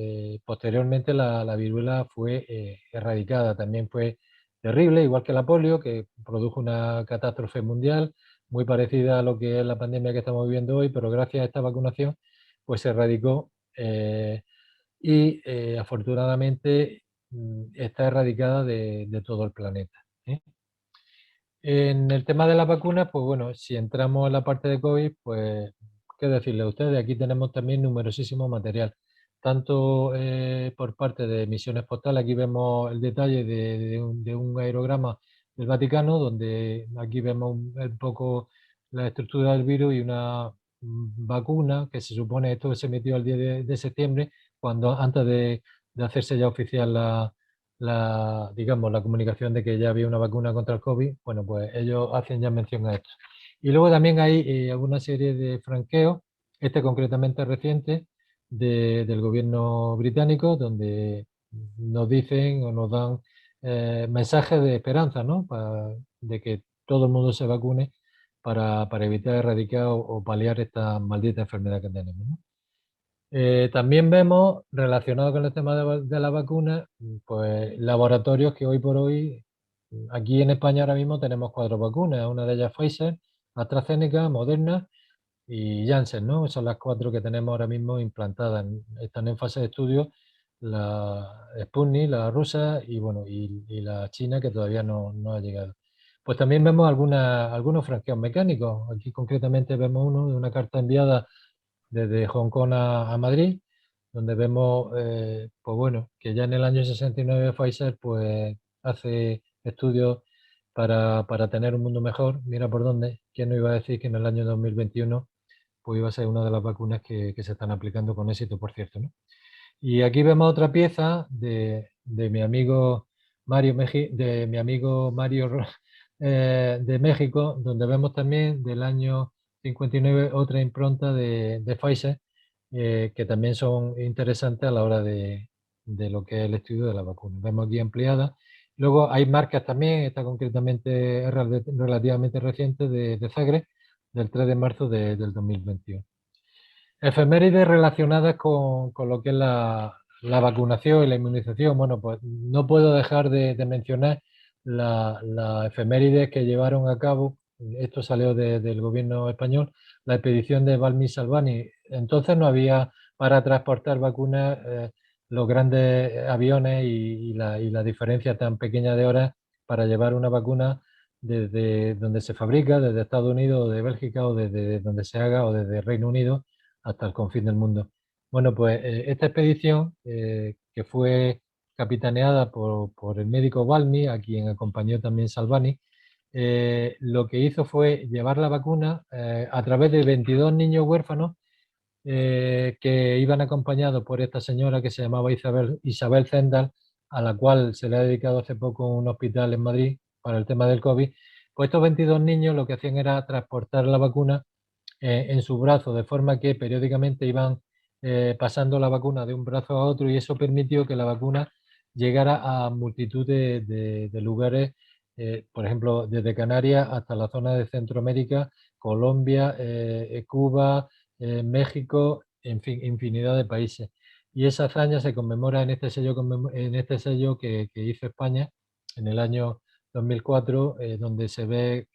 posteriormente la viruela fue erradicada. También fue terrible, igual que la polio, que produjo una catástrofe mundial muy parecida a lo que es la pandemia que estamos viviendo hoy, pero gracias a esta vacunación, pues se erradicó y afortunadamente está erradicada de todo el planeta, ¿eh? En el tema de las vacunas, pues bueno, si entramos en la parte de COVID, pues, ¿qué decirle a ustedes? Aquí tenemos también numerosísimo material, tanto por parte de misiones postales, aquí vemos el detalle de un aerograma del Vaticano, donde aquí vemos un poco la estructura del virus y una vacuna que se supone esto se emitió el 10 de septiembre, cuando antes de hacerse ya oficial digamos, la comunicación de que ya había una vacuna contra el COVID, bueno, pues ellos hacen ya mención a esto. Y luego también hay alguna serie de franqueos, este concretamente reciente, del gobierno británico, donde nos dicen o nos dan mensajes de esperanza, ¿no? De que todo el mundo se vacune para evitar erradicar o paliar esta maldita enfermedad que tenemos, ¿no? También vemos, relacionado con el tema de la vacuna, pues laboratorios que hoy por hoy, aquí en España ahora mismo tenemos 4 vacunas, una de ellas Pfizer, AstraZeneca, Moderna y Janssen, ¿no? Son las 4 que tenemos ahora mismo implantadas. Están en fase de estudio la Sputnik, la rusa y, bueno, y la china que todavía no ha llegado. Pues también vemos algunos franqueos mecánicos. Aquí concretamente vemos uno de una carta enviada desde Hong Kong a Madrid, donde vemos, pues bueno, que ya en el año 69 Pfizer pues hace estudios para tener un mundo mejor. Mira por dónde, quién no iba a decir que en el año 2021 pues iba a ser una de las vacunas que se están aplicando con éxito, por cierto, ¿no? Y aquí vemos otra pieza de mi amigo Mario de México, donde vemos también del año 59 otra impronta de Pfizer, que también son interesantes a la hora de lo que es el estudio de la vacuna. Vemos aquí ampliada. Luego hay marcas también, esta concretamente es relativamente reciente, de Zagreb, del 3 de marzo del 2021. Efemérides relacionadas con lo que es la vacunación y la inmunización. Bueno, pues no puedo dejar de mencionar la efemérides que llevaron a cabo, esto salió del gobierno español, la expedición de Balmi Salvani. Entonces no había para transportar vacunas los grandes aviones y la diferencia tan pequeña de horas para llevar una vacuna desde donde se fabrica, desde Estados Unidos o de Bélgica o desde donde se haga o desde Reino Unido hasta el confín del mundo. Bueno, pues esta expedición, que fue capitaneada por el médico Balmi, a quien acompañó también Salvani, lo que hizo fue llevar la vacuna a través de 22 niños huérfanos que iban acompañados por esta señora que se llamaba Isabel Zendal, a la cual se le ha dedicado hace poco un hospital en Madrid para el tema del COVID. Pues estos 22 niños lo que hacían era transportar la vacuna en sus brazos, de forma que periódicamente iban pasando la vacuna de un brazo a otro y eso permitió que la vacuna llegara a multitud de lugares, por ejemplo, desde Canarias hasta la zona de Centroamérica, Colombia, Cuba, México, en fin, infinidad de países. Y esa hazaña se conmemora en este sello que hizo España en el año 2004, donde se ve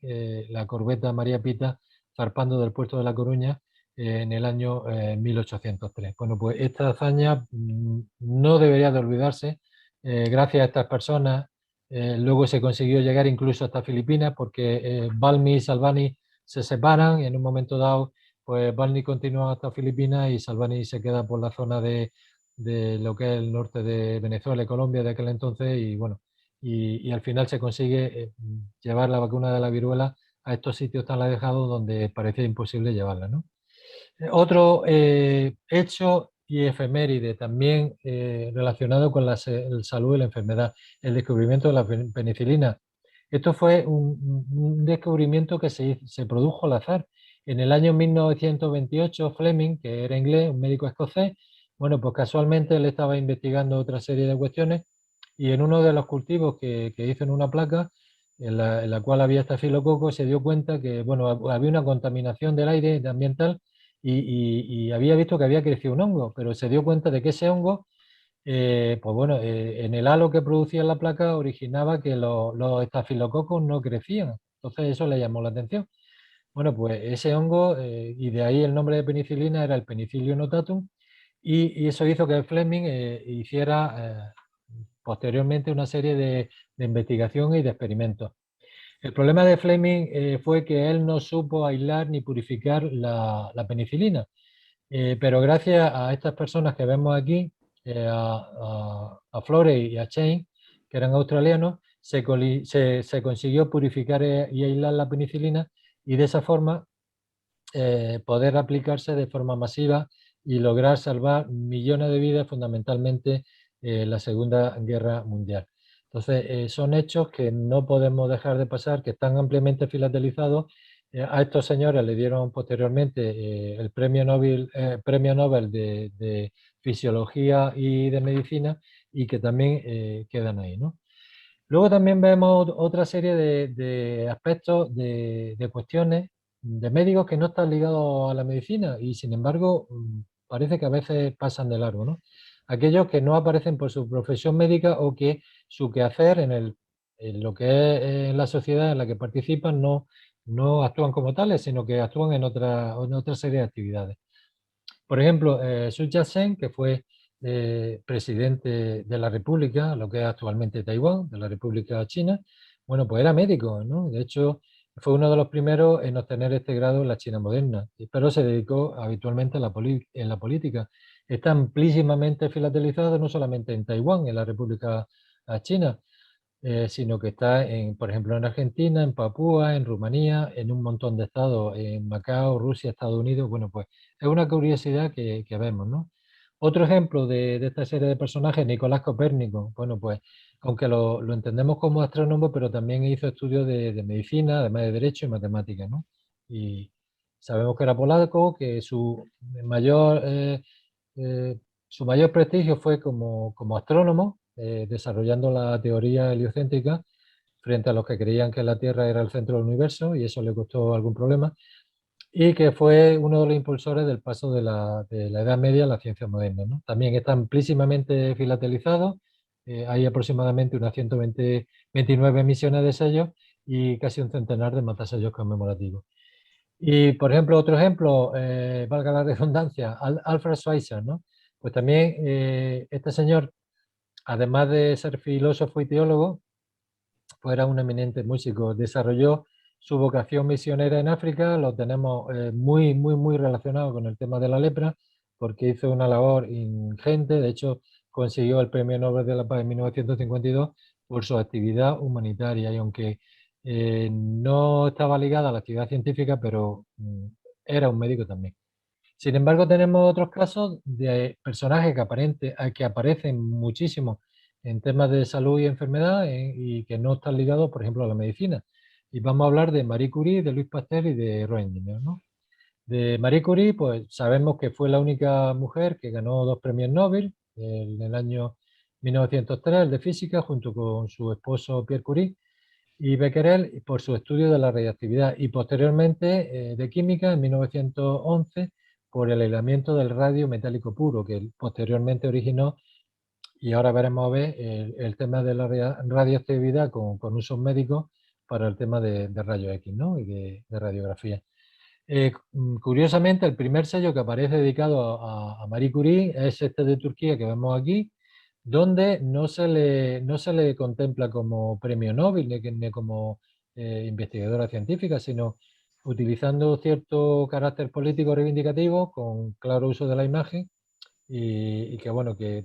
la corbeta María Pita zarpando del puerto de La Coruña en el año 1803. Bueno, pues esta hazaña no debería de olvidarse. Gracias a estas personas, luego se consiguió llegar incluso hasta Filipinas, porque Balmi y Salvani se separan y en un momento dado, pues Balmi continúa hasta Filipinas y Salvani se queda por la zona de lo que es el norte de Venezuela y Colombia de aquel entonces y bueno, y al final se consigue llevar la vacuna de la viruela a estos sitios tan alejados donde parecía imposible llevarla, ¿no? Otro hecho y efeméride también relacionado con la salud y la enfermedad, el descubrimiento de la penicilina. Esto fue un descubrimiento que se produjo al azar. En el año 1928, Fleming, que era inglés, un médico escocés, bueno, pues casualmente él estaba investigando otra serie de cuestiones y en uno de los cultivos que hizo en una placa, en la cual había estafilococo, se dio cuenta que, bueno, había una contaminación del aire ambiental y había visto que había crecido un hongo, pero se dio cuenta de que ese hongo, pues bueno, en el halo que producía la placa originaba que los estafilococos no crecían. Entonces eso le llamó la atención. Bueno, pues ese hongo, y de ahí el nombre de penicilina era el Penicillium notatum, y eso hizo que Fleming hiciera posteriormente una serie de investigación y de experimentos. El problema de Fleming fue que él no supo aislar ni purificar la penicilina. Pero gracias a estas personas que vemos aquí, a Flores y a Chain, que eran australianos, se consiguió purificar y aislar la penicilina y de esa forma poder aplicarse de forma masiva y lograr salvar millones de vidas, fundamentalmente en la Segunda Guerra Mundial. Entonces, son hechos que no podemos dejar de pasar, que están ampliamente filatelizados. A estos señores le dieron posteriormente el premio Nobel de Fisiología y de Medicina y que también quedan ahí, ¿no? Luego también vemos otra serie de aspectos, de cuestiones de médicos que no están ligados a la medicina y sin embargo parece que a veces pasan de largo, ¿no? Aquellos que no aparecen por su profesión médica o que su quehacer en lo que es la sociedad en la que participan no actúan como tales, sino que actúan en otra serie de actividades. Por ejemplo, Sun Yat-sen, que fue presidente de la República, lo que es actualmente Taiwán, de la República China, bueno, pues era médico, ¿no? De hecho, fue uno de los primeros en obtener este grado en la China moderna, pero se dedicó habitualmente en la política. Está amplísimamente filatelizado no solamente en Taiwán, en la República China, sino que está, por ejemplo, en Argentina, en Papúa, en Rumanía, en un montón de estados, en Macao, Rusia, Estados Unidos. Bueno, pues es una curiosidad que vemos, ¿no? Otro ejemplo de esta serie de personajes, Nicolás Copérnico. Bueno, pues aunque lo entendemos como astrónomo, pero también hizo estudios de medicina, además de derecho y matemáticas, ¿no? Y sabemos que era polaco, que eh, su mayor prestigio fue como astrónomo, desarrollando la teoría heliocéntrica frente a los que creían que la Tierra era el centro del universo, y eso le costó algún problema, y que fue uno de los impulsores del paso de la Edad Media a la ciencia moderna, ¿no? También está amplísimamente filatelizado, hay aproximadamente unas 129 emisiones de sellos y casi un centenar de matasellos conmemorativos. Y, por ejemplo, otro ejemplo, valga la redundancia, Alfred Schweitzer, ¿no? Pues también este señor, además de ser filósofo y teólogo, pues era un eminente músico. Desarrolló su vocación misionera en África, lo tenemos muy, muy, muy relacionado con el tema de la lepra, porque hizo una labor ingente. De hecho, consiguió el Premio Nobel de la Paz en 1952 por su actividad humanitaria. Y aunque no estaba ligada a la actividad científica, pero era un médico también. Sin embargo, tenemos otros casos de personajes que aparecen muchísimo en temas de salud y enfermedad y que no están ligados, por ejemplo, a la medicina. Y vamos a hablar de Marie Curie, de Louis Pasteur y de Röntgen, ¿no? De Marie Curie, pues sabemos que fue la única mujer que ganó dos premios Nobel en el año 1903, el de física, junto con su esposo Pierre Curie, y Becquerel por su estudio de la radiactividad y posteriormente de química en 1911 por el aislamiento del radio metálico puro que posteriormente originó, y ahora veremos a ver el tema de la radioactividad con usos médicos para el tema de rayos X, ¿no? Y de radiografía. Curiosamente, el primer sello que aparece dedicado a Marie Curie es este de Turquía que vemos aquí, donde no se le contempla como premio Nobel ni como investigadora científica, sino utilizando cierto carácter político reivindicativo con claro uso de la imagen y que, bueno, que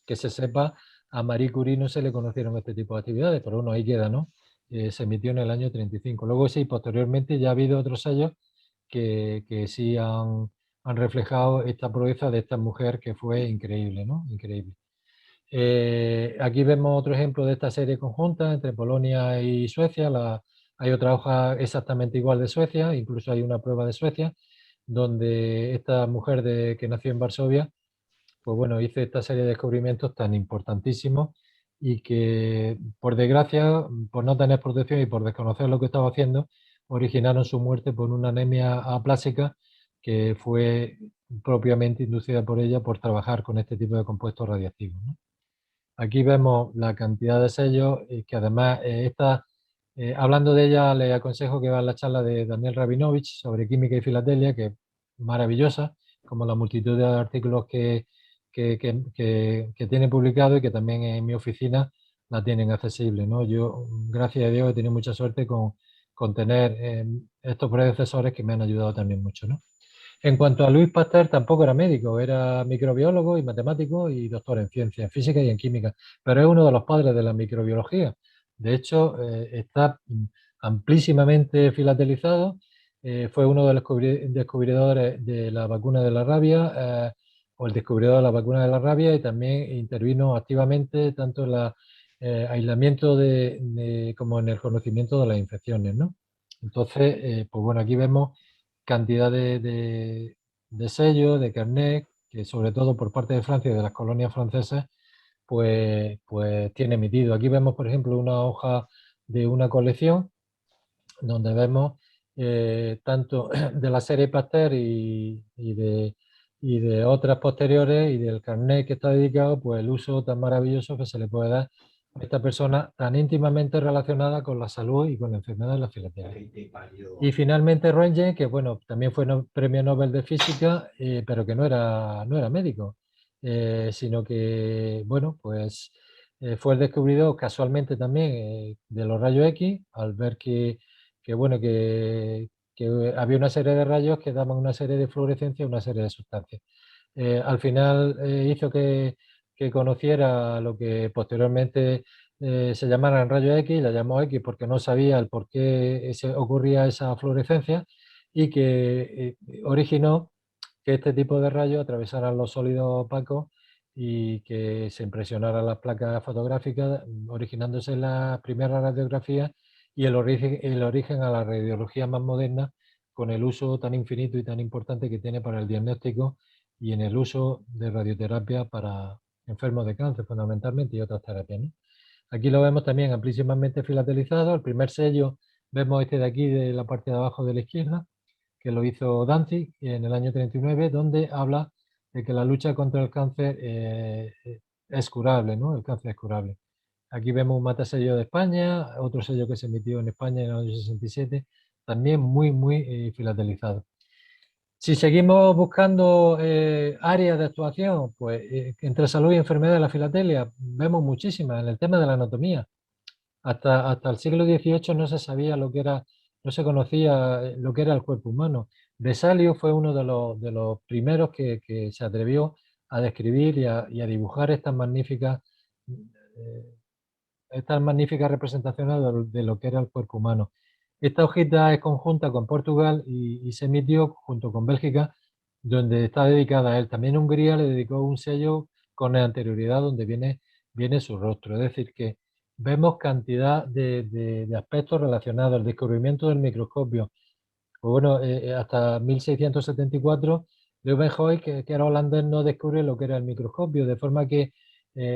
se sepa a Marie Curie no se le conocieron este tipo de actividades, pero bueno, ahí queda, ¿no? Se emitió en el año 35. Luego sí, posteriormente ya ha habido otros sellos que sí han reflejado esta proeza de esta mujer que fue increíble, ¿no? Increíble. Aquí vemos otro ejemplo de esta serie conjunta entre Polonia y Suecia. Hay otra hoja exactamente igual de Suecia, incluso hay una prueba de Suecia, donde esta mujer que nació en Varsovia, pues bueno, hizo esta serie de descubrimientos tan importantísimos y que, por desgracia, por no tener protección y por desconocer lo que estaba haciendo, originaron su muerte por una anemia aplásica que fue propiamente inducida por ella por trabajar con este tipo de compuestos radiactivos, ¿no? Aquí vemos la cantidad de sellos y que además hablando de ella, le aconsejo que vean la charla de Daniel Rabinovich sobre química y filatelia, que es maravillosa, como la multitud de artículos que tiene publicado y que también en mi oficina la tienen accesible, ¿no? Yo, gracias a Dios, he tenido mucha suerte con tener estos predecesores que me han ayudado también mucho, ¿no? En cuanto a Louis Pasteur, tampoco era médico, era microbiólogo y matemático y doctor en ciencias, en física y en química, pero es uno de los padres de la microbiología. De hecho, está amplísimamente filatelizado, fue uno de los descubridores de la vacuna de la rabia, o el descubridor de la vacuna de la rabia, y también intervino activamente tanto en el aislamiento como en el conocimiento de las infecciones, ¿no? Entonces, pues bueno, aquí vemos cantidad de sellos, de carnet, que sobre todo por parte de Francia y de las colonias francesas, pues tiene emitido. Aquí vemos, por ejemplo, una hoja de una colección donde vemos tanto de la serie Pasteur y de otras posteriores y del carnet que está dedicado, pues el uso tan maravilloso que se le puede dar a esta persona tan íntimamente relacionada con la salud y con la enfermedad de la filatelia. Y finalmente Röntgen, que bueno, también fue premio Nobel de Física, pero que no era médico, sino que, bueno, pues fue el descubridor casualmente también de los rayos X, al ver bueno, que había una serie de rayos que daban una serie de fluorescencia, una serie de sustancias. Al final hizo que conociera lo que posteriormente se llamaran rayos X, la llamó X porque no sabía el por qué ocurría esa fluorescencia y que originó que este tipo de rayos atravesaran los sólidos opacos y que se impresionaran las placas fotográficas, originándose las primeras radiografías y el origen a la radiología más moderna, con el uso tan infinito y tan importante que tiene para el diagnóstico y en el uso de radioterapia para enfermos de cáncer fundamentalmente y otras terapias, ¿no? Aquí lo vemos también amplísimamente filatelizado. El primer sello vemos este de aquí, de la parte de abajo de la izquierda, que lo hizo Danzig en el año 39, donde habla de que la lucha contra el cáncer es curable, ¿no? El cáncer es curable. Aquí vemos un matasello de España, otro sello que se emitió en España en el año 67, también muy, muy filatelizado. Si seguimos buscando áreas de actuación, pues entre salud y enfermedad de la filatelia vemos muchísimas en el tema de la anatomía. Hasta el siglo XVIII no se sabía lo que era, no se conocía lo que era el cuerpo humano. Vesalio fue uno de los primeros que se atrevió a describir y a dibujar eh, estas magníficas representaciones de lo que era el cuerpo humano. Esta hojita es conjunta con Portugal y se emitió junto con Bélgica, donde está dedicada a él. También Hungría le dedicó un sello con anterioridad donde viene su rostro. Es decir, que vemos cantidad de aspectos relacionados. El descubrimiento del microscopio, pues bueno, hasta 1674, Leeuwenhoek, que era holandés, no descubre lo que era el microscopio, de forma que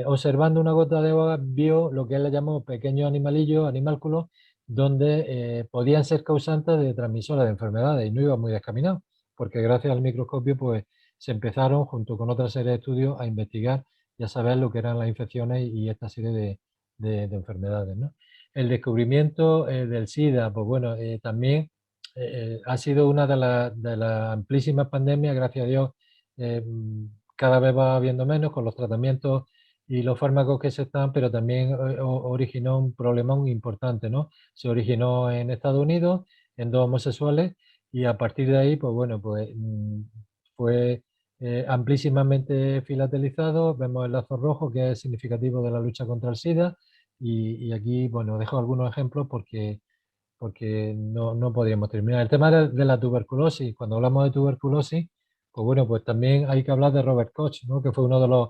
observando una gota de agua vio lo que él le llamó pequeños animalillos, animálculos, donde podían ser causantes de transmisores de enfermedades y no iba muy descaminado, porque gracias al microscopio pues se empezaron, junto con otra serie de estudios, a investigar y a saber lo que eran las infecciones y esta serie de enfermedades, ¿no? El descubrimiento del SIDA, pues bueno, también ha sido una de las amplísimas pandemias, gracias a Dios, eh, cada vez va habiendo menos con los tratamientos y los fármacos que se están, pero también originó un problemón importante, ¿no? Se originó en Estados Unidos, en dos homosexuales, y a partir de ahí, pues bueno, pues fue amplísimamente filatelizados. Vemos el lazo rojo, que es significativo de la lucha contra el SIDA, y aquí, bueno, dejo algunos ejemplos porque no podríamos terminar. El tema de la tuberculosis, cuando hablamos de tuberculosis, pues bueno, pues también hay que hablar de Robert Koch, ¿no? Que fue uno de los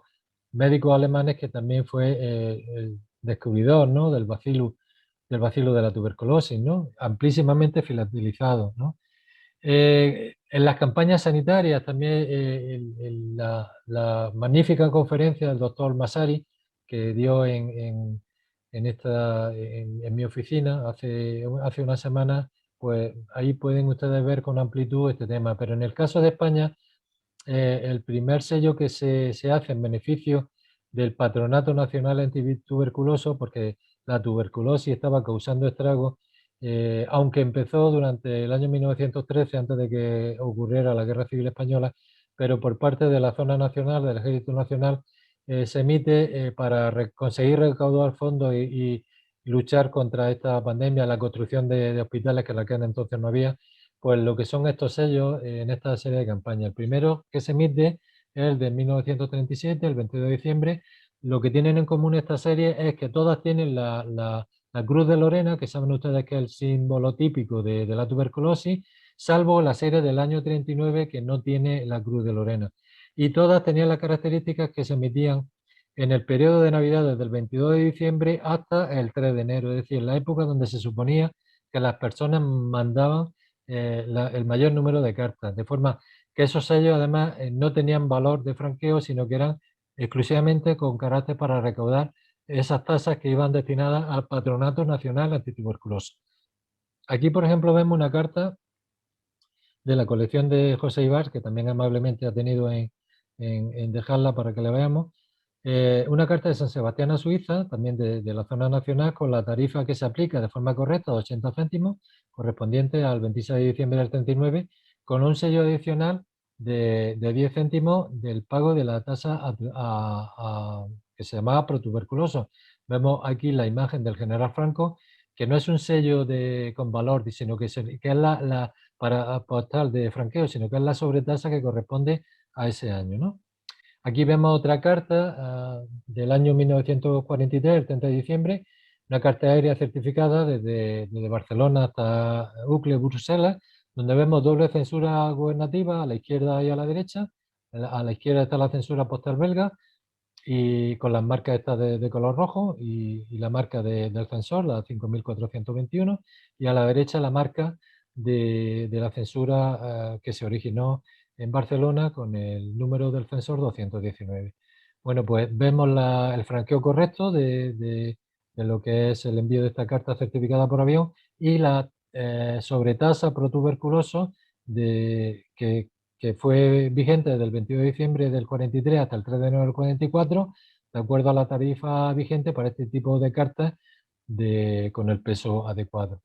médicos alemanes que también fue el descubridor, ¿no? Del bacilo de la tuberculosis, ¿no? Amplísimamente filatelizado, ¿no? En las campañas sanitarias también, la magnífica conferencia del doctor Masari que dio en mi oficina hace unas semanas, pues ahí pueden ustedes ver con amplitud este tema. Pero en el caso de España, el primer sello que se hace en beneficio del Patronato Nacional Antituberculoso, porque la tuberculosis estaba causando estragos, aunque empezó durante el año 1913, antes de que ocurriera la Guerra Civil Española, pero por parte de la Zona Nacional, del Ejército Nacional, se emite para conseguir recaudar fondos y luchar contra esta pandemia, la construcción de hospitales que en aquel entonces no había, pues lo que son estos sellos en esta serie de campañas. El primero que se emite es el de 1937, el 22 de diciembre. Lo que tienen en común esta serie es que todas tienen la Cruz de Lorena, que saben ustedes que es el símbolo típico de la tuberculosis, salvo la serie del año 39 que no tiene la Cruz de Lorena. Y todas tenían las características que se emitían en el periodo de Navidad desde el 22 de diciembre hasta el 3 de enero, es decir, la época donde se suponía que las personas mandaban el mayor número de cartas, de forma que esos sellos además no tenían valor de franqueo, sino que eran exclusivamente con carácter para recaudar esas tasas que iban destinadas al Patronato Nacional Antituberculoso. Aquí, por ejemplo, vemos una carta de la colección de José Ibars, que también amablemente ha tenido en dejarla para que la veamos. Una carta de San Sebastián a Suiza, también de la zona nacional, con la tarifa que se aplica de forma correcta, 80 céntimos, correspondiente al 26 de diciembre del 39, con un sello adicional de 10 céntimos del pago de la tasa que se llamaba protuberculoso. Vemos aquí la imagen del general Franco, que no es un sello con valor, sino que es para postal de franqueo, sino que es la sobretasa que corresponde a ese año, ¿no? Aquí vemos otra carta del año 1943, el 30 de diciembre, una carta aérea certificada desde Barcelona hasta Uccle, Bruselas, donde vemos doble censura gubernativa a la izquierda y a la derecha. A la izquierda está la censura postal belga y con las marcas estas de color rojo y la marca del censor, la 5421, y a la derecha la marca de la censura que se originó en Barcelona con el número del censor 219. Bueno, pues vemos el franqueo correcto de lo que es el envío de esta carta certificada por avión y la sobretasa pro tuberculoso que fue vigente desde el 22 de diciembre del 43 hasta el 3 de enero del 44, de acuerdo a la tarifa vigente para este tipo de cartas con el peso adecuado.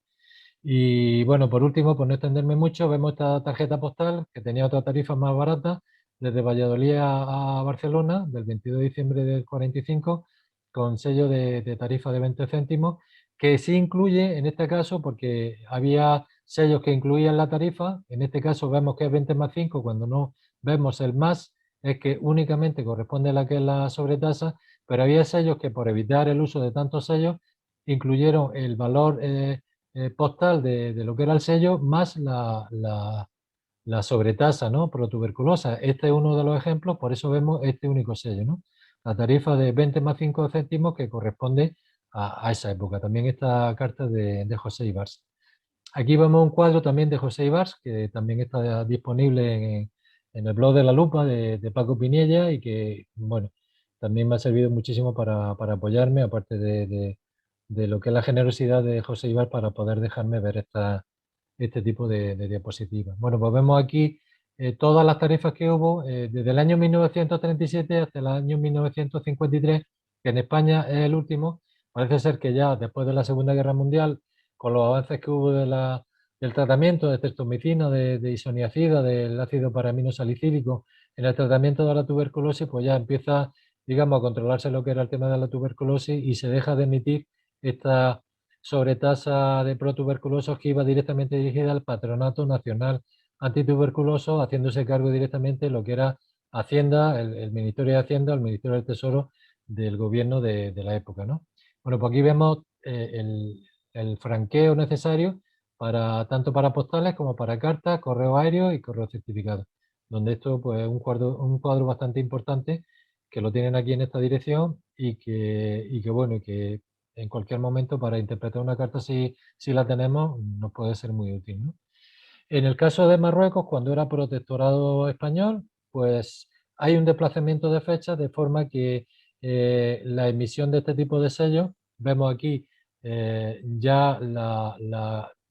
Y bueno, por último, por no extenderme mucho, vemos esta tarjeta postal que tenía otra tarifa más barata desde Valladolid a Barcelona del 22 de diciembre del 45 con sello de tarifa de 20 céntimos que sí incluye en este caso porque había sellos que incluían la tarifa, en este caso vemos que es 20 más 5, cuando no vemos el más es que únicamente corresponde a la que es la sobretasa, pero había sellos que por evitar el uso de tantos sellos incluyeron el valor postal de lo que era el sello más la sobretasa, ¿no? Protuberculosa. Este es uno de los ejemplos, por eso vemos este único sello, ¿no? La tarifa de 20 más 5 céntimos que corresponde a esa época. También esta carta de José Ibars. Aquí vemos un cuadro también de José Ibars, que también está disponible en el blog de La Lupa de Paco Piniella y que, bueno, también me ha servido muchísimo para apoyarme, aparte de lo que es la generosidad de José Ibars para poder dejarme ver este tipo de diapositivas. Bueno, pues vemos aquí todas las tarifas que hubo desde el año 1937 hasta el año 1953, que en España es el último. Parece ser que ya después de la Segunda Guerra Mundial, con los avances que hubo del tratamiento de streptomicina, de isoniazida, del ácido paraminosalicílico, en el tratamiento de la tuberculosis, pues ya empieza, digamos, a controlarse lo que era el tema de la tuberculosis y se deja de emitir esta sobretasa de protuberculosos que iba directamente dirigida al Patronato Nacional Antituberculoso, haciéndose cargo directamente de lo que era Hacienda, el Ministerio de Hacienda, el Ministerio del Tesoro del gobierno de la época, ¿no? Bueno, pues aquí vemos el franqueo necesario para tanto para postales como para cartas, correo aéreo y correo certificado, donde esto pues es un cuadro bastante importante que lo tienen aquí en esta dirección y que bueno, y que en cualquier momento para interpretar una carta si la tenemos nos puede ser muy útil, ¿no? En el caso de Marruecos, cuando era protectorado español, pues hay un desplazamiento de fechas de forma que la emisión de este tipo de sellos, vemos aquí ya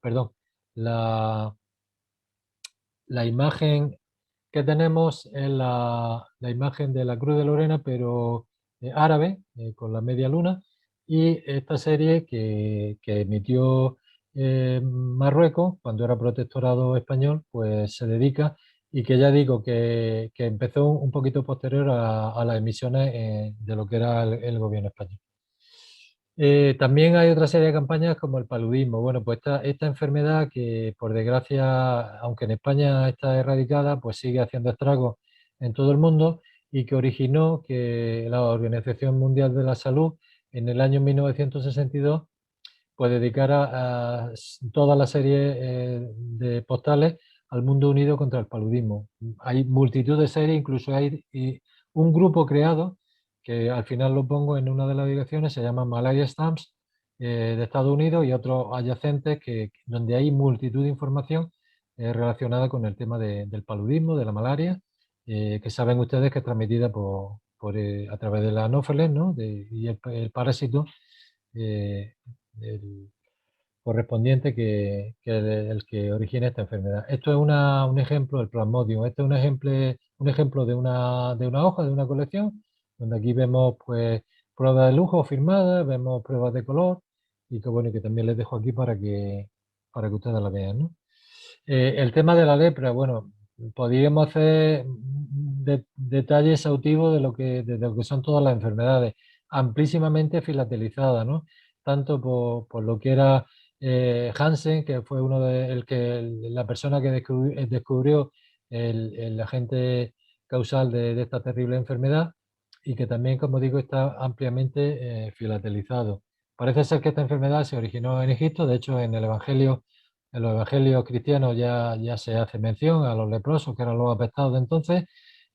perdón, la, la imagen que tenemos es la imagen de la Cruz de Lorena, pero árabe, con la media luna, y esta serie que emitió Marruecos cuando era protectorado español, pues se dedica y que ya digo que empezó un poquito posterior a las emisiones de lo que era el gobierno español. También hay otra serie de campañas como el paludismo. Bueno, pues esta enfermedad que por desgracia, aunque en España está erradicada, pues sigue haciendo estragos en todo el mundo y que originó que la Organización Mundial de la Salud en el año 1962 pues dedicara a toda la serie de postales al mundo unido contra el paludismo. Hay multitud de series, incluso hay un grupo creado que al final lo pongo en una de las direcciones, se llama Malaria Stamps de Estados Unidos y otros adyacentes donde hay multitud de información relacionada con el tema del paludismo, de la malaria, que saben ustedes que es transmitida a través de la anófeles, ¿no? Y el parásito eh, el correspondiente que el que origina esta enfermedad. Esto es un ejemplo del Plasmodium. Este es un ejemplo de una hoja, de una colección, donde aquí vemos pues pruebas de lujo firmadas, vemos pruebas de color y que bueno, que también les dejo aquí para que ustedes la vean, ¿no? El tema de la lepra, bueno, podríamos hacer detalles exhaustivos de lo que son todas las enfermedades, amplísimamente filatelizadas, ¿no? Tanto por lo que era Hansen, que fue la persona que descubrió el agente causal de esta terrible enfermedad y que también, como digo, está ampliamente filatelizado. Parece ser que esta enfermedad se originó en Egipto, de hecho en los evangelios cristianos ya se hace mención a los leprosos, que eran los afectados de entonces,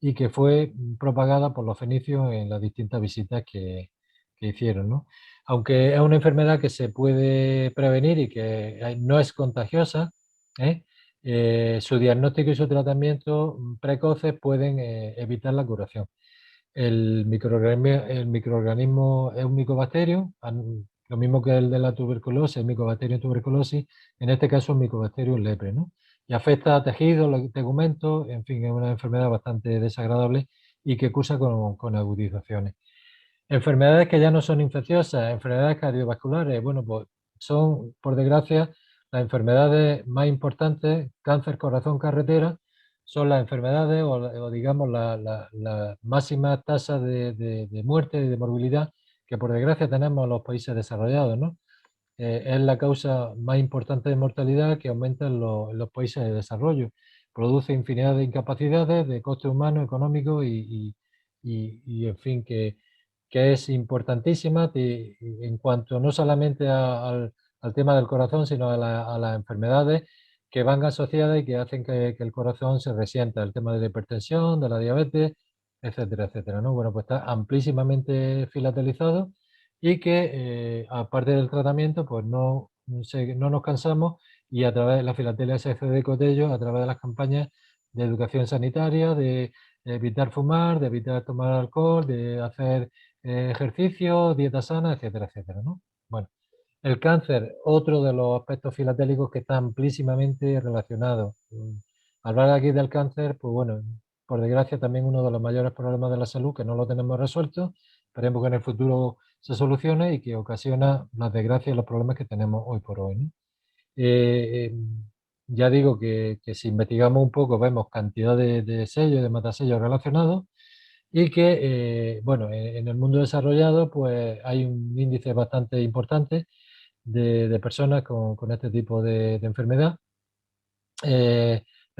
y que fue propagada por los fenicios en las distintas visitas que hicieron, ¿no? Aunque es una enfermedad que se puede prevenir y que no es contagiosa, ¿eh? Su diagnóstico y su tratamiento precoces pueden evitar la curación. El microorganismo es un micobacterio, lo mismo que el de la tuberculosis, el micobacterio en tuberculosis, en este caso el micobacterio lepre, ¿no? Y afecta a tejidos, tegumentos, en fin, es una enfermedad bastante desagradable y que cursa con agudizaciones. Enfermedades que ya no son infecciosas, enfermedades cardiovasculares, bueno, pues son, por desgracia, las enfermedades más importantes, cáncer, corazón, carretera, son las enfermedades o digamos la máxima tasa de muerte y de morbilidad que por desgracia tenemos en los países desarrollados, ¿no? Es la causa más importante de mortalidad que aumenta en los países de desarrollo. Produce infinidad de incapacidades, de coste humano, económico y, en fin, que es importantísima en cuanto no solamente al tema del corazón, sino a las enfermedades que van asociadas y que hacen que el corazón se resienta, el tema de la hipertensión, de la diabetes, etcétera, etcétera, ¿no? Bueno, pues está amplísimamente filatelizado y que aparte del tratamiento, pues no nos cansamos y a través de la filatelia SCD Cotello, a través de las campañas de educación sanitaria, de evitar fumar, de evitar tomar alcohol, de hacer ejercicio, dieta sana, etcétera, etcétera, ¿no? Bueno, el cáncer, otro de los aspectos filatélicos que está amplísimamente relacionado. Hablar aquí del cáncer, pues bueno, por desgracia también uno de los mayores problemas de la salud que no lo tenemos resuelto. Esperemos que en el futuro se solucione y que ocasiona las desgracias y los problemas que tenemos hoy por hoy, ¿no? Eh, eh, ya digo que si investigamos un poco vemos cantidad de sellos, de matasellos relacionados y que, bueno, en el mundo desarrollado pues hay un índice bastante importante de personas con este tipo de enfermedad.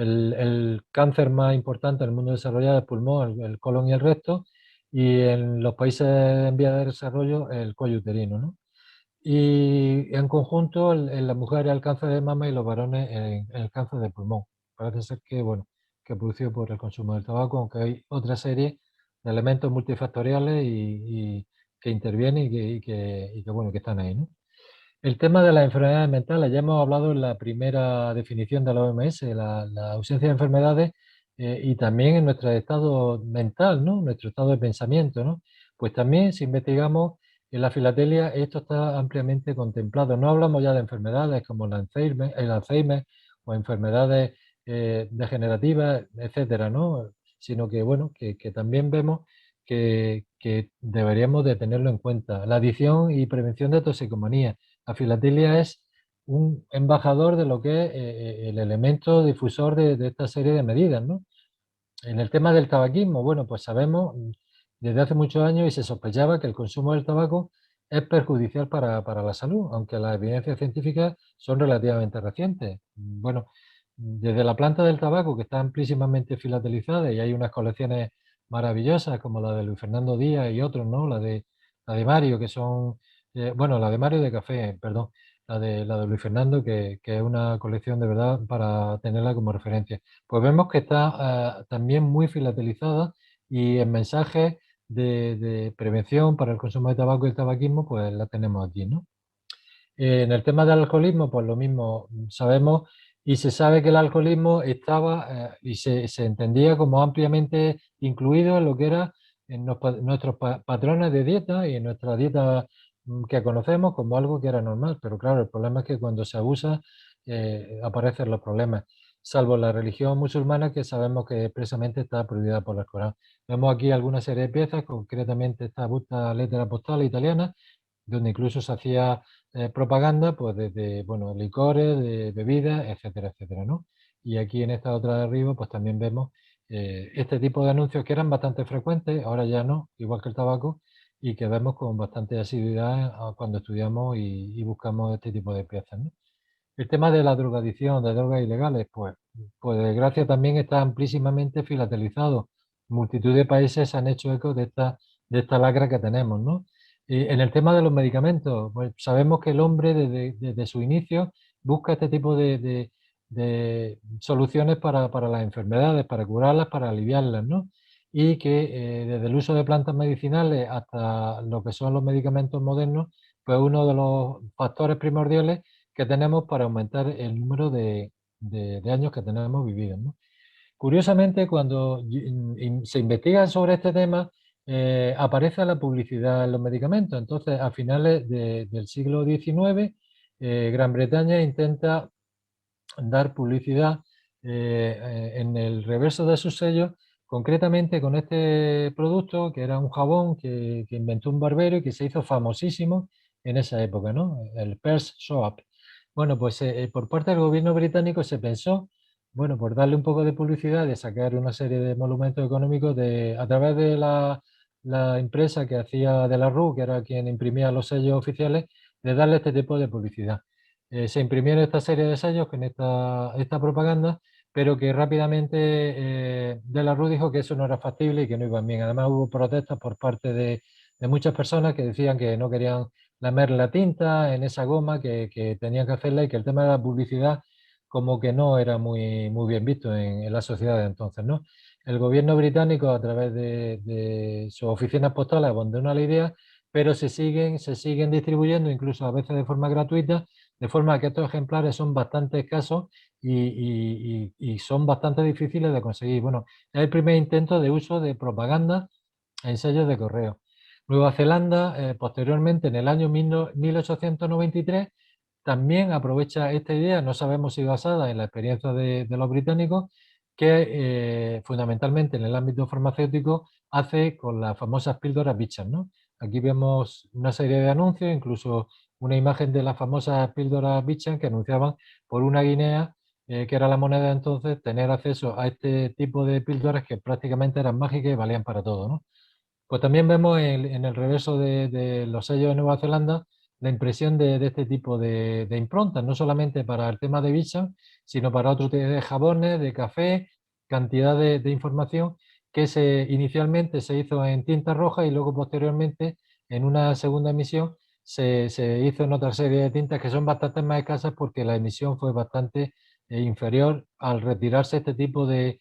el cáncer más importante en el mundo desarrollado es el pulmón, el colon y el recto, y en los países en vía de desarrollo el cuello uterino, ¿no? Y en conjunto en las mujeres el cáncer de mama y los varones el cáncer de pulmón. Parece ser que, bueno, que producido por el consumo del tabaco, aunque hay otra serie de elementos multifactoriales y que intervienen y que, bueno, que están ahí, ¿no? El tema de las enfermedades mentales, ya hemos hablado en la primera definición de la OMS, la ausencia de enfermedades y también en nuestro estado mental, ¿no? Nuestro estado de pensamiento, ¿no? Pues también si investigamos en la filatelia esto está ampliamente contemplado. No hablamos ya de enfermedades como el Alzheimer o enfermedades degenerativas, etcétera, ¿no? Sino que, bueno, que también vemos que deberíamos de tenerlo en cuenta. La adicción y prevención de toxicomanía. La filatelia es un embajador de lo que es el elemento difusor de esta serie de medidas, ¿no? En el tema del tabaquismo, bueno, pues sabemos desde hace muchos años y se sospechaba que el consumo del tabaco es perjudicial para la salud, aunque las evidencias científicas son relativamente recientes. Bueno, desde la planta del tabaco, que está amplísimamente filatelizada y hay unas colecciones maravillosas como la de Luis Fernando Díaz y otros, ¿no? La de Mario, que son, bueno, la de Mario de café, perdón, la de Luis Fernando, que es una colección de verdad para tenerla como referencia. Pues vemos que está también muy filatelizada y en mensajes de prevención para el consumo de tabaco y el tabaquismo, pues la tenemos aquí, ¿no? En el tema del alcoholismo, pues lo mismo, sabemos y se sabe que el alcoholismo estaba y se entendía como ampliamente incluido en lo que era en nuestros patrones de dieta y en nuestra dieta que conocemos como algo que era normal. Pero claro, el problema es que cuando se abusa aparecen los problemas, salvo la religión musulmana que sabemos que expresamente está prohibida por el Corán. Vemos aquí alguna serie de piezas, concretamente esta busta lettera postale italiana, donde incluso se hacía propaganda, pues desde, bueno, licores, de bebidas, etcétera, etcétera, ¿no? Y aquí en esta otra de arriba, pues también vemos este tipo de anuncios que eran bastante frecuentes, ahora ya no, igual que el tabaco, y que vemos con bastante asiduidad cuando estudiamos y buscamos este tipo de piezas, ¿no? El tema de la drogadicción, de drogas ilegales, pues desgracia también está amplísimamente filatelizado. Multitud de países han hecho eco de esta lacra que tenemos, ¿no? En el tema de los medicamentos, pues sabemos que el hombre desde su inicio busca este tipo de soluciones para las enfermedades, para curarlas, para aliviarlas, ¿no? Y que desde el uso de plantas medicinales hasta lo que son los medicamentos modernos, pues uno de los factores primordiales que tenemos para aumentar el número de años que tenemos vividos, ¿no? Curiosamente, cuando se investiga sobre este tema, aparece la publicidad en los medicamentos. Entonces, a finales del siglo XIX, Gran Bretaña intenta dar publicidad en el reverso de sus sellos, concretamente con este producto, que era un jabón que inventó un barbero y que se hizo famosísimo en esa época, ¿no? El Pearce Soap. Bueno, pues por parte del gobierno británico se pensó, bueno, por darle un poco de publicidad, de sacar una serie de monumentos económicos a través de la empresa que hacía de la RU, que era quien imprimía los sellos oficiales, de darle este tipo de publicidad. Se imprimieron esta serie de sellos con esta propaganda, pero que rápidamente De la Rue dijo que eso no era factible y que no iban bien. Además hubo protestas por parte de muchas personas que decían que no querían lamer la tinta en esa goma, que tenían que hacerla y que el tema de la publicidad como que no era muy bien visto en la sociedad de entonces, ¿no? El gobierno británico a través de sus oficinas postales abandonó la idea, pero se siguen distribuyendo incluso a veces de forma gratuita, de forma que estos ejemplares son bastante escasos y son bastante difíciles de conseguir. Bueno, es el primer intento de uso de propaganda en sellos de correo. Nueva Zelanda, posteriormente, en el año 1893, también aprovecha esta idea, no sabemos si basada en la experiencia de los británicos, que fundamentalmente en el ámbito farmacéutico hace con las famosas píldoras Bichan, ¿no? Aquí vemos una serie de anuncios, incluso una imagen de las famosas píldoras Bichan que anunciaban por una guinea, que era la moneda de entonces, tener acceso a este tipo de píldoras que prácticamente eran mágicas y valían para todo, ¿no? Pues también vemos en el reverso de los sellos de Nueva Zelanda la impresión de este tipo de improntas, no solamente para el tema de Vision, sino para otro tipo de jabones, de café, cantidad de información que inicialmente se hizo en tinta roja y luego posteriormente en una segunda emisión se hizo en otra serie de tintas que son bastante más escasas porque la emisión fue bastante inferior al retirarse este tipo de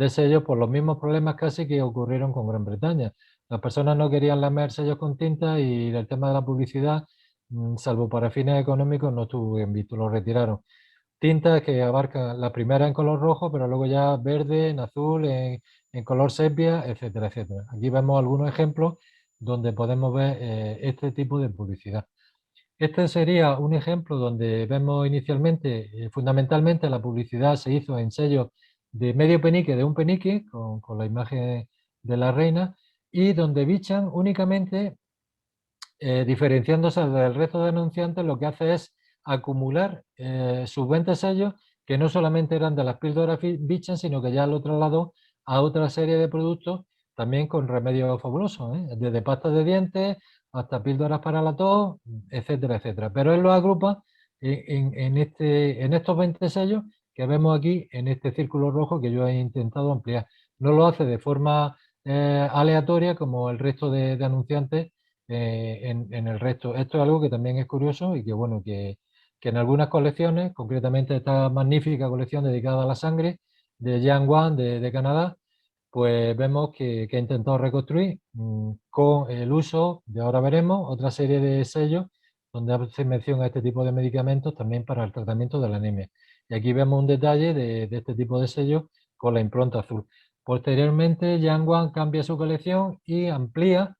sellos por los mismos problemas casi que ocurrieron con Gran Bretaña. Las personas no querían lamer sellos con tinta y el tema de la publicidad, salvo para fines económicos, no estuvo bien visto, lo retiraron. Tintas que abarcan la primera en color rojo, pero luego ya verde, en azul, en color sepia, etcétera, etcétera. Aquí vemos algunos ejemplos donde podemos ver este tipo de publicidad. Este sería un ejemplo donde vemos inicialmente, fundamentalmente la publicidad se hizo en sellos de medio penique, de un penique, con la imagen de la reina, y donde Bichan únicamente, diferenciándose del resto de anunciantes, lo que hace es acumular sus 20 sellos, que no solamente eran de las píldoras Bichan, sino que ya lo trasladó a otra serie de productos también con remedios fabulosos, desde pastas de dientes hasta píldoras para la tos, etcétera, etcétera. Pero él lo agrupa en estos 20 sellos que vemos aquí en este círculo rojo que yo he intentado ampliar. No lo hace de forma aleatoria como el resto de anunciantes en el resto. Esto es algo que también es curioso y que, bueno, que en algunas colecciones, concretamente esta magnífica colección dedicada a la sangre de Jian Wan de Canadá, pues vemos que ha intentado reconstruir con el uso, de ahora veremos, otra serie de sellos donde hace mención a este tipo de medicamentos también para el tratamiento de la anemia. Y aquí vemos un detalle de este tipo de sellos con la impronta azul. Posteriormente, Jian Wan cambia su colección y amplía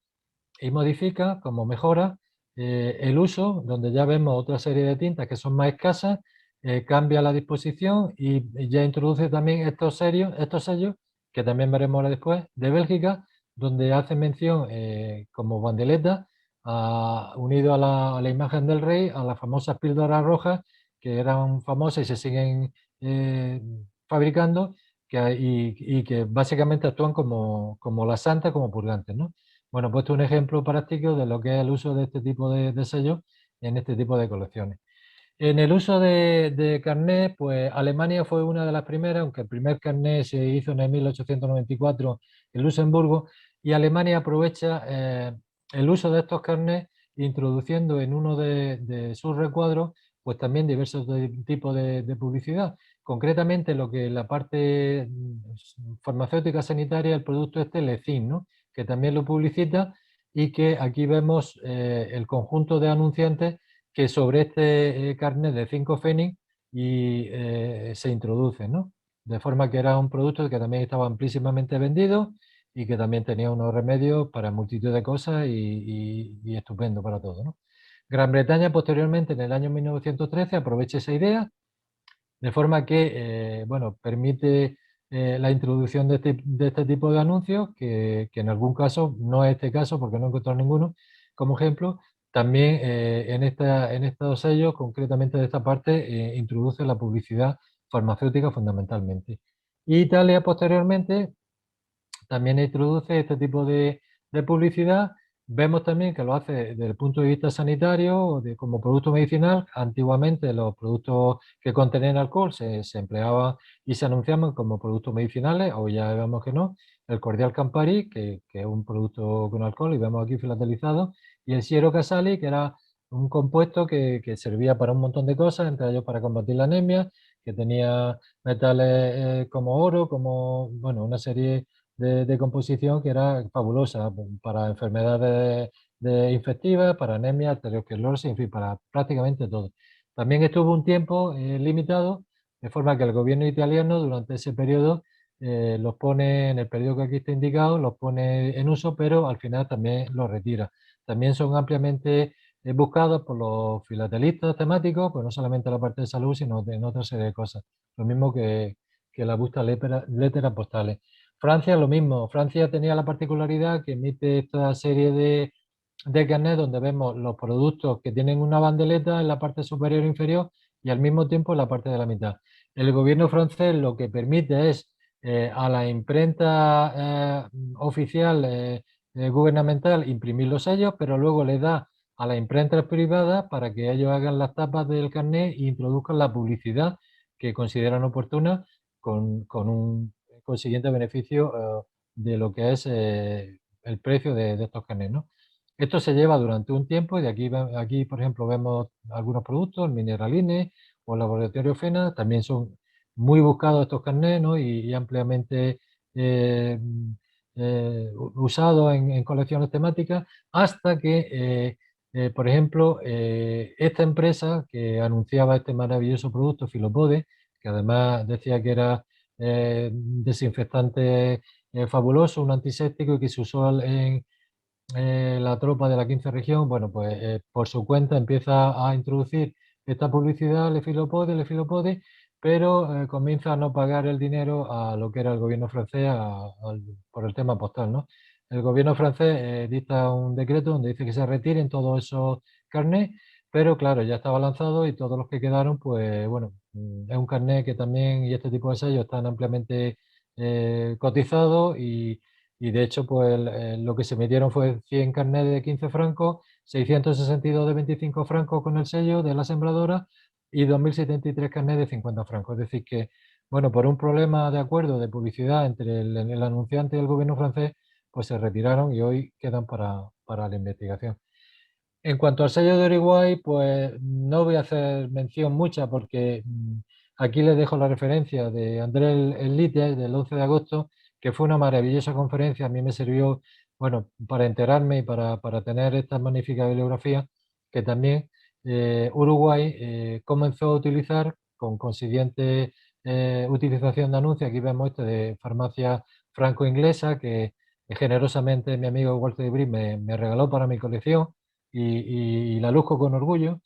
y modifica como mejora el uso, donde ya vemos otra serie de tintas que son más escasas, cambia la disposición y ya introduce también estos sellos, que también veremos ahora después, de Bélgica, donde hace mención como bandeleta, unido a la imagen del rey, a las famosas píldoras rojas, que eran famosas y se siguen fabricando, y que básicamente actúan como la santa, como purgantes, ¿no? Bueno, he puesto un ejemplo práctico de lo que es el uso de este tipo de sellos en este tipo de colecciones. En el uso de carnet, pues Alemania fue una de las primeras, aunque el primer carnet se hizo en el 1894 en Luxemburgo, y Alemania aprovecha el uso de estos carnets introduciendo en uno de sus recuadros pues también diversos tipos de publicidad. Concretamente lo que la parte farmacéutica sanitaria, el producto este Lecin, ¿no? Que también lo publicita y que aquí vemos el conjunto de anunciantes que sobre este carnet de 5 Fénix se introduce, ¿no? De forma que era un producto que también estaba amplísimamente vendido y que también tenía unos remedios para multitud de cosas y estupendo para todo, ¿no? Gran Bretaña posteriormente, en el año 1913, aprovecha esa idea de forma que, bueno, permite la introducción de este tipo de anuncios, que en algún caso, no es este caso porque no he encontrado ninguno como ejemplo, también en estos sellos, concretamente de esta parte, introduce la publicidad farmacéutica fundamentalmente. Italia posteriormente también introduce este tipo de publicidad. Vemos también que lo hace desde el punto de vista sanitario o como producto medicinal. Antiguamente los productos que contenían alcohol se empleaban y se anunciaban como productos medicinales, hoy ya vemos que no. El cordial Campari, que es un producto con alcohol y vemos aquí filatelizado, y el Siero Casali, que era un compuesto que servía para un montón de cosas, entre ellos para combatir la anemia, que tenía metales como oro, como, bueno, una serie de composición que era fabulosa para enfermedades infectivas, para anemia, arteriosclerosis, en fin, para prácticamente todo. También estuvo un tiempo limitado, de forma que el gobierno italiano durante ese periodo los pone, en el periodo que aquí está indicado, los pone en uso, pero al final también los retira. También son ampliamente buscados por los filatelistas temáticos, pues no solamente la parte de salud, sino en otra serie de cosas. Lo mismo que la busta letras postales. Francia lo mismo. Francia tenía la particularidad que emite esta serie de carnet donde vemos los productos que tienen una bandeleta en la parte superior e inferior y al mismo tiempo en la parte de la mitad. El gobierno francés lo que permite es a la imprenta oficial gubernamental imprimir los sellos, pero luego le da a las imprentas privadas para que ellos hagan las tapas del carnet e introduzcan la publicidad que consideran oportuna con un consiguiente beneficio de lo que es el precio de estos carnets, ¿no? Esto se lleva durante un tiempo y de aquí, por ejemplo, vemos algunos productos, el Mineraline o el Laboratorio Fena, también son muy buscados estos carnets, ¿no? Y ampliamente eh, usados en colecciones temáticas, hasta que, por ejemplo, esta empresa que anunciaba este maravilloso producto, Filopode, que además decía que era desinfectante fabuloso, un antiséptico y que se usó la tropa de la 15 región, bueno, pues por su cuenta empieza a introducir esta publicidad, le filopode, pero comienza a no pagar el dinero a lo que era el gobierno francés por el tema postal, ¿no? El gobierno francés dicta un decreto donde dice que se retiren todos esos carnets, pero claro, ya estaba lanzado y todos los que quedaron, pues bueno, es un carnet que también y este tipo de sellos están ampliamente cotizados y de hecho, pues lo que se metieron fue 100 carnets de 15 francos, 662 de 25 francos con el sello de la sembradora y 2.073 carnets de 50 francos. Es decir que, bueno, por un problema de acuerdo de publicidad entre el anunciante y el gobierno francés, pues se retiraron y hoy quedan para la investigación. En cuanto al sello de Uruguay, pues no voy a hacer mención mucha porque aquí les dejo la referencia de Andrés El Lite del 11 de agosto, que fue una maravillosa conferencia. A mí me sirvió, bueno, para enterarme y para tener esta magnífica bibliografía que también Uruguay comenzó a utilizar con consiguiente utilización de anuncios. Aquí vemos este de farmacia franco-inglesa que generosamente mi amigo Walter de Brie me regaló para mi colección y la luzco con orgullo.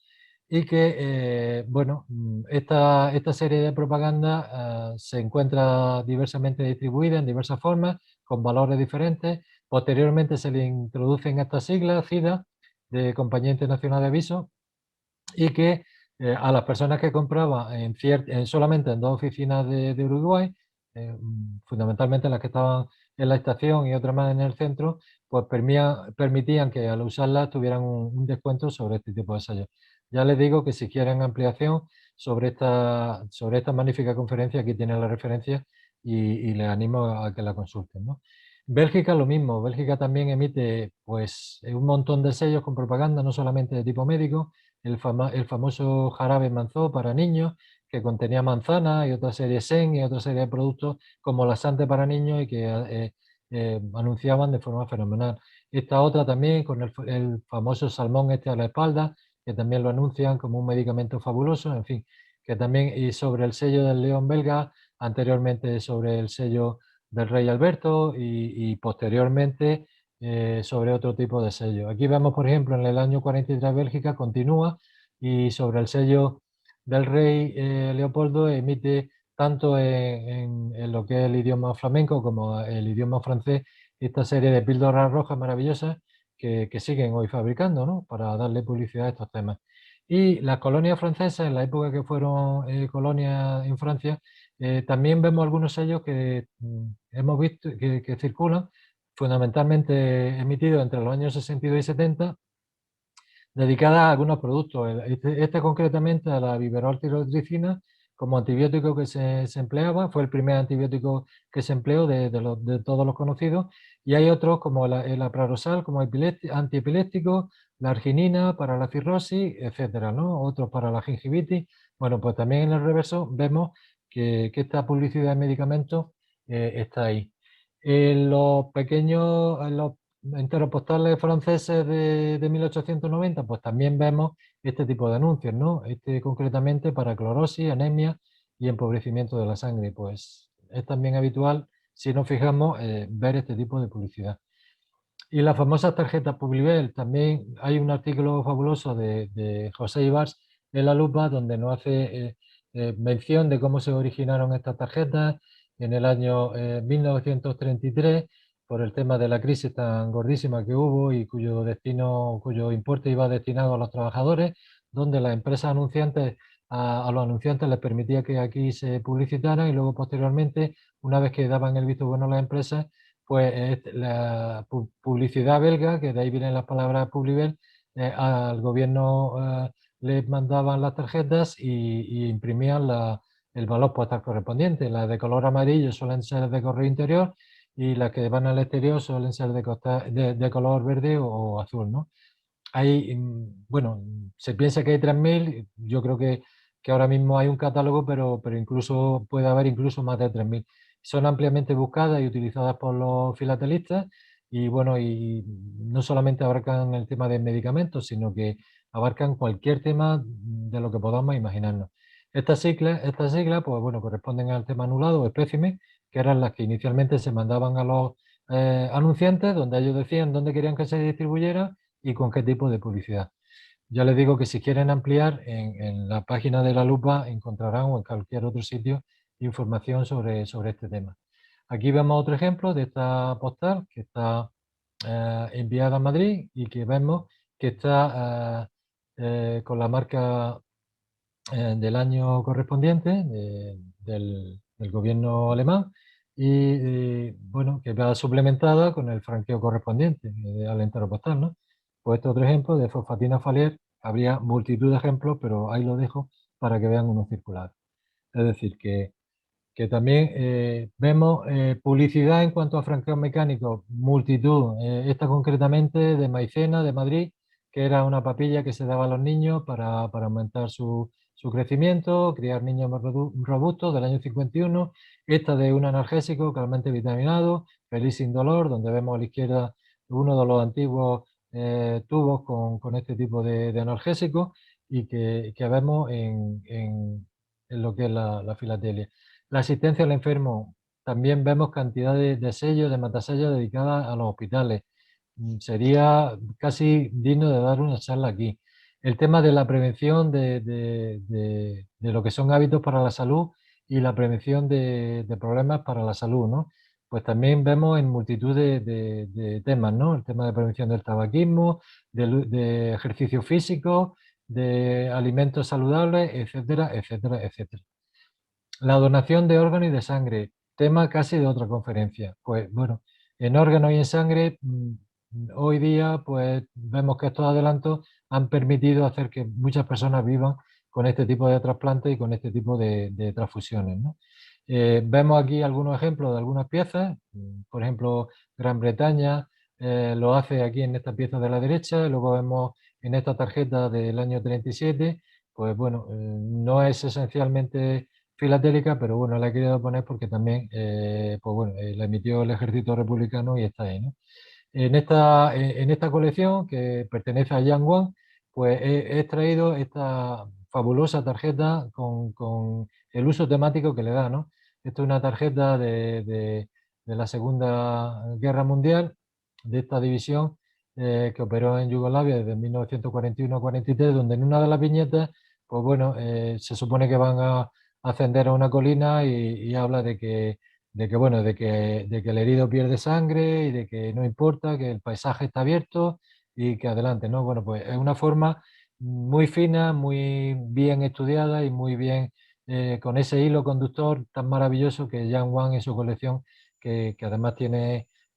Y que, bueno, esta serie de propaganda se encuentra diversamente distribuida en diversas formas, con valores diferentes. Posteriormente se le introducen estas siglas, CIDA, de Compañía Internacional de Avisos, y que a las personas que compraban solamente en dos oficinas de Uruguay, fundamentalmente las que estaban en la estación y otras más en el centro, pues permitían que al usarlas tuvieran un descuento sobre este tipo de sellos. Ya les digo que si quieren ampliación sobre esta magnífica conferencia, aquí tienen la referencia y les animo a que la consulten, ¿no? Bélgica lo mismo, Bélgica también emite pues un montón de sellos con propaganda, no solamente de tipo médico, el famoso jarabe Manzó para niños, que contenía manzana y otra serie Sen y otra serie de productos como laxante para niños y que anunciaban de forma fenomenal. Esta otra también con el famoso salmón este a la espalda, que también lo anuncian como un medicamento fabuloso, en fin, que también, y sobre el sello del león belga, anteriormente sobre el sello del rey Alberto y posteriormente sobre otro tipo de sello. Aquí vemos, por ejemplo, en el año 43 Bélgica continúa y sobre el sello del rey Leopoldo emite tanto en lo que es el idioma flamenco como el idioma francés esta serie de píldoras rojas maravillosas que siguen hoy fabricando, ¿no? Para darle publicidad a estos temas. Y las colonias francesas, en la época que fueron colonias en Francia, también vemos algunos sellos que hemos visto que circulan, fundamentalmente emitidos entre los años 62 y 70, dedicadas a algunos productos. Este concretamente a la Viverol tiroxicina como antibiótico que se empleaba, fue el primer antibiótico que se empleó de todos los conocidos, y hay otros como el aprarosal, como antiepiléptico, la arginina para la cirrosis, etcétera, ¿no? Otros para la gingivitis. Bueno, pues también en el reverso vemos que esta publicidad de medicamentos está ahí. En los enteros postales franceses de 1890, pues también vemos este tipo de anuncios, ¿no? Este concretamente para clorosis, anemia y empobrecimiento de la sangre. Pues es también habitual, si nos fijamos, ver este tipo de publicidad. Y las famosas tarjetas Publibel, también hay un artículo fabuloso de José Ibars en La Lupa donde nos hace mención de cómo se originaron estas tarjetas en el año 1933 por el tema de la crisis tan gordísima que hubo y cuyo importe iba destinado a los trabajadores, donde las empresas anunciantes a los anunciantes les permitía que aquí se publicitaran y luego posteriormente, una vez que daban el visto bueno a las empresas, pues la publicidad belga, que de ahí vienen las palabras Publibel, al gobierno les mandaban las tarjetas y imprimían el valor postal correspondiente. Las de color amarillo suelen ser de correo interior y las que van al exterior suelen ser de color verde o azul, ¿no? Hay, bueno, se piensa que hay 3.000. Yo creo que ahora mismo hay un catálogo, pero incluso puede haber incluso más de 3.000. Son ampliamente buscadas y utilizadas por los filatelistas y bueno, y no solamente abarcan el tema de medicamentos, sino que abarcan cualquier tema de lo que podamos imaginarnos. Estas siglas, pues bueno, corresponden al tema anulado o espécimen, que eran las que inicialmente se mandaban a los anunciantes, donde ellos decían dónde querían que se distribuyera y con qué tipo de publicidad. Ya les digo que si quieren ampliar, en la página de la Lupa encontrarán o en cualquier otro sitio información sobre este tema. Aquí vemos otro ejemplo de esta postal que está enviada a Madrid y que vemos que está con la marca del año correspondiente del gobierno alemán y, bueno, que va suplementada con el franqueo correspondiente al entero postal, ¿no? Pues este otro ejemplo de fosfatina Falier, habría multitud de ejemplos, pero ahí lo dejo para que vean unos circulares. Es decir, que también vemos publicidad en cuanto a franqueos mecánicos, multitud. Esta concretamente de Maicena, de Madrid, que era una papilla que se daba a los niños para aumentar su crecimiento, criar niños más robustos, del año 51. Esta de un analgésico calmante vitaminado, feliz sin dolor, donde vemos a la izquierda uno de los antiguos tubos con este tipo de analgésico y que vemos en lo que es la filatelia. La asistencia al enfermo, también vemos cantidad de sellos, de matasellos dedicadas a los hospitales. Sería casi digno de dar una charla aquí. El tema de la prevención de lo que son hábitos para la salud y la prevención de problemas para la salud, ¿no? Pues también vemos en multitud de temas, ¿no? El tema de prevención del tabaquismo, de ejercicio físico, de alimentos saludables, etcétera, etcétera, etcétera. La donación de órganos y de sangre, tema casi de otra conferencia. Pues bueno, en órganos y en sangre, hoy día pues vemos que estos adelantos han permitido hacer que muchas personas vivan con este tipo de trasplantes y con este tipo de transfusiones, ¿no? Vemos aquí algunos ejemplos de algunas piezas, por ejemplo, Gran Bretaña lo hace aquí en esta pieza de la derecha, y luego vemos en esta tarjeta del año 37, pues bueno, no es esencialmente filatélica, pero bueno, la he querido poner porque también pues bueno, la emitió el Ejército Republicano y está ahí, ¿no? En esta colección que pertenece a Yang Wang, pues he extraído esta fabulosa tarjeta con el uso temático que le da, ¿no? Esto es una tarjeta de la Segunda Guerra Mundial, de esta división que operó en Yugoslavia desde 1941 a 43, donde en una de las viñetas, pues bueno, se supone que van a ascender a una colina y habla bueno, de que el herido pierde sangre y de que no importa, que el paisaje está abierto y que adelante, ¿no? Bueno, pues es una forma muy fina, muy bien estudiada y muy bien con ese hilo conductor tan maravilloso que Jan Wang en su colección, que además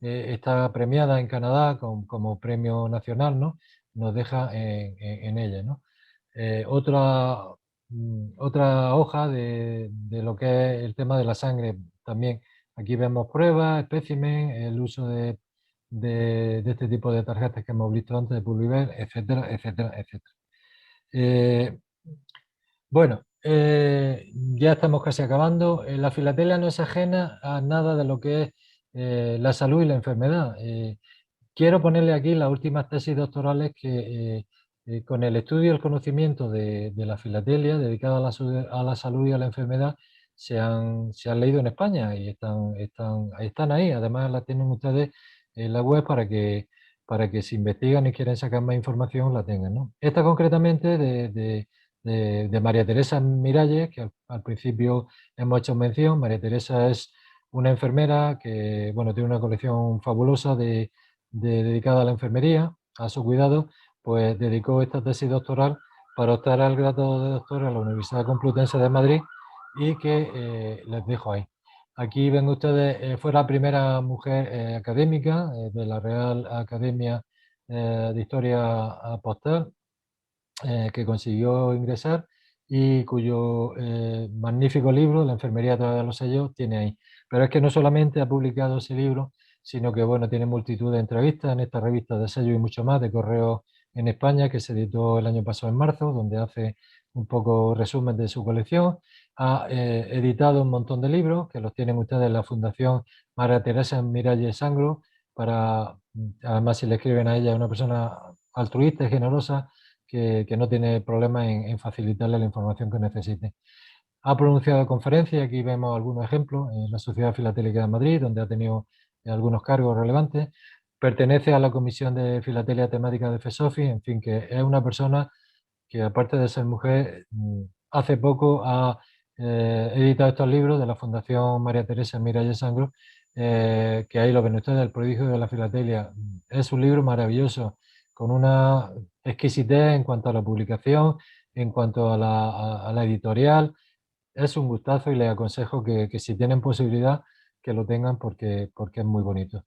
está premiada en Canadá como premio nacional, ¿no? Nos deja en ella, ¿no? Otra hoja de lo que es el tema de la sangre. También aquí vemos pruebas, espécimen, el uso de este tipo de tarjetas que hemos visto antes de Publiver, etcétera, etcétera, etcétera. Eh, bueno, ya estamos casi acabando. La filatelia no es ajena a nada de lo que es la salud y la enfermedad. Quiero ponerle aquí las últimas tesis doctorales que, con el estudio y el conocimiento de la filatelia dedicada a la salud y a la enfermedad, se han leído en España y están ahí. Además, las tienen ustedes en la web para que si investigan y quieren sacar más información, la tengan, ¿no? Esta concretamente de María Teresa Miralles, que al principio hemos hecho mención. María Teresa es una enfermera que, bueno, tiene una colección fabulosa dedicada a la enfermería, a su cuidado, pues dedicó esta tesis doctoral para optar al grado de doctor en la Universidad Complutense de Madrid y que les dejo ahí. Aquí ven ustedes, fue la primera mujer académica de la Real Academia de historia postal, que consiguió ingresar y cuyo magnífico libro, La enfermería a través de los sellos, tiene ahí. Pero es que no solamente ha publicado ese libro, sino que bueno, tiene multitud de entrevistas en esta revista de sellos y mucho más de Correo en España, que se editó el año pasado en marzo, donde hace un poco resumen de su colección. Ha editado un montón de libros que los tienen ustedes en la Fundación María Teresa Miralles Sangro, para, además si le escriben a ella, una persona altruista y generosa que no tiene problema en facilitarle la información que necesite. Ha pronunciado conferencias, aquí vemos algunos ejemplos, en la Sociedad Filatélica de Madrid, donde ha tenido algunos cargos relevantes. Pertenece a la Comisión de Filatelia Temática de FESOFI, en fin, que es una persona que aparte de ser mujer, hace poco ha editado estos libros de la Fundación María Teresa Miralles Sangro, que ahí lo ven ustedes, El prodigio de la filatelia. Es un libro maravilloso, con una exquisitez en cuanto a la publicación, en cuanto a la editorial. Es un gustazo y les aconsejo que si tienen posibilidad, que lo tengan porque es muy bonito.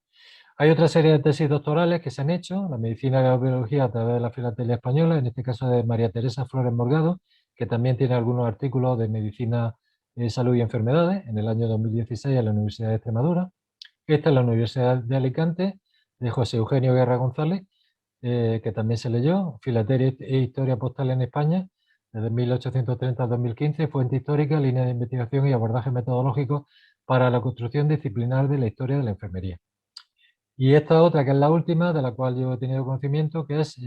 Hay otra serie de tesis doctorales que se han hecho, la medicina y la biología a través de la filatelia española, en este caso de María Teresa Flores Morgado, que también tiene algunos artículos de medicina, salud y enfermedades en el año 2016 en la Universidad de Extremadura. Esta es la Universidad de Alicante, de José Eugenio Guerra González, que también se leyó, Filatelia e Historia Postal en España, desde 1830 a 2015, fuente histórica, línea de investigación y abordaje metodológico para la construcción disciplinar de la historia de la enfermería. Y esta otra, que es la última, de la cual yo he tenido conocimiento, que es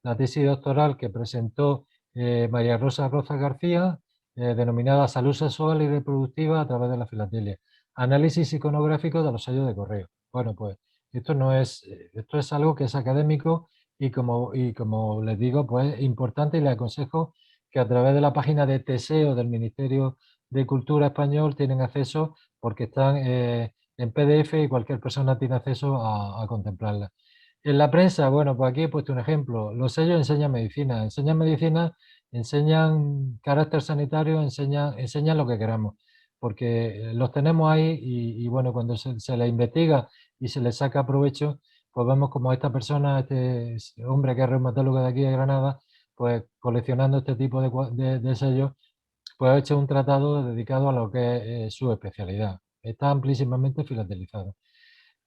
la tesis doctoral que presentó María Rosa Roza García, denominada Salud Sexual y Reproductiva a través de la filatelia. Análisis iconográfico de los sellos de correo. Bueno, pues esto no es, esto es algo que es académico y como les digo, pues importante, y les aconsejo que a través de la página de Teseo del Ministerio de Cultura Español tienen acceso, porque están en PDF y cualquier persona tiene acceso a contemplarla. En la prensa, bueno, pues aquí he puesto un ejemplo. Los sellos enseñan medicina, enseñan carácter sanitario, enseñan lo que queramos, porque los tenemos ahí y bueno, cuando se les investiga y se les saca provecho, pues vemos como esta persona, este hombre que es reumatólogo de aquí de Granada, pues coleccionando este tipo de sellos, pues ha hecho un tratado dedicado a lo que es su especialidad. Está amplísimamente filatelizado.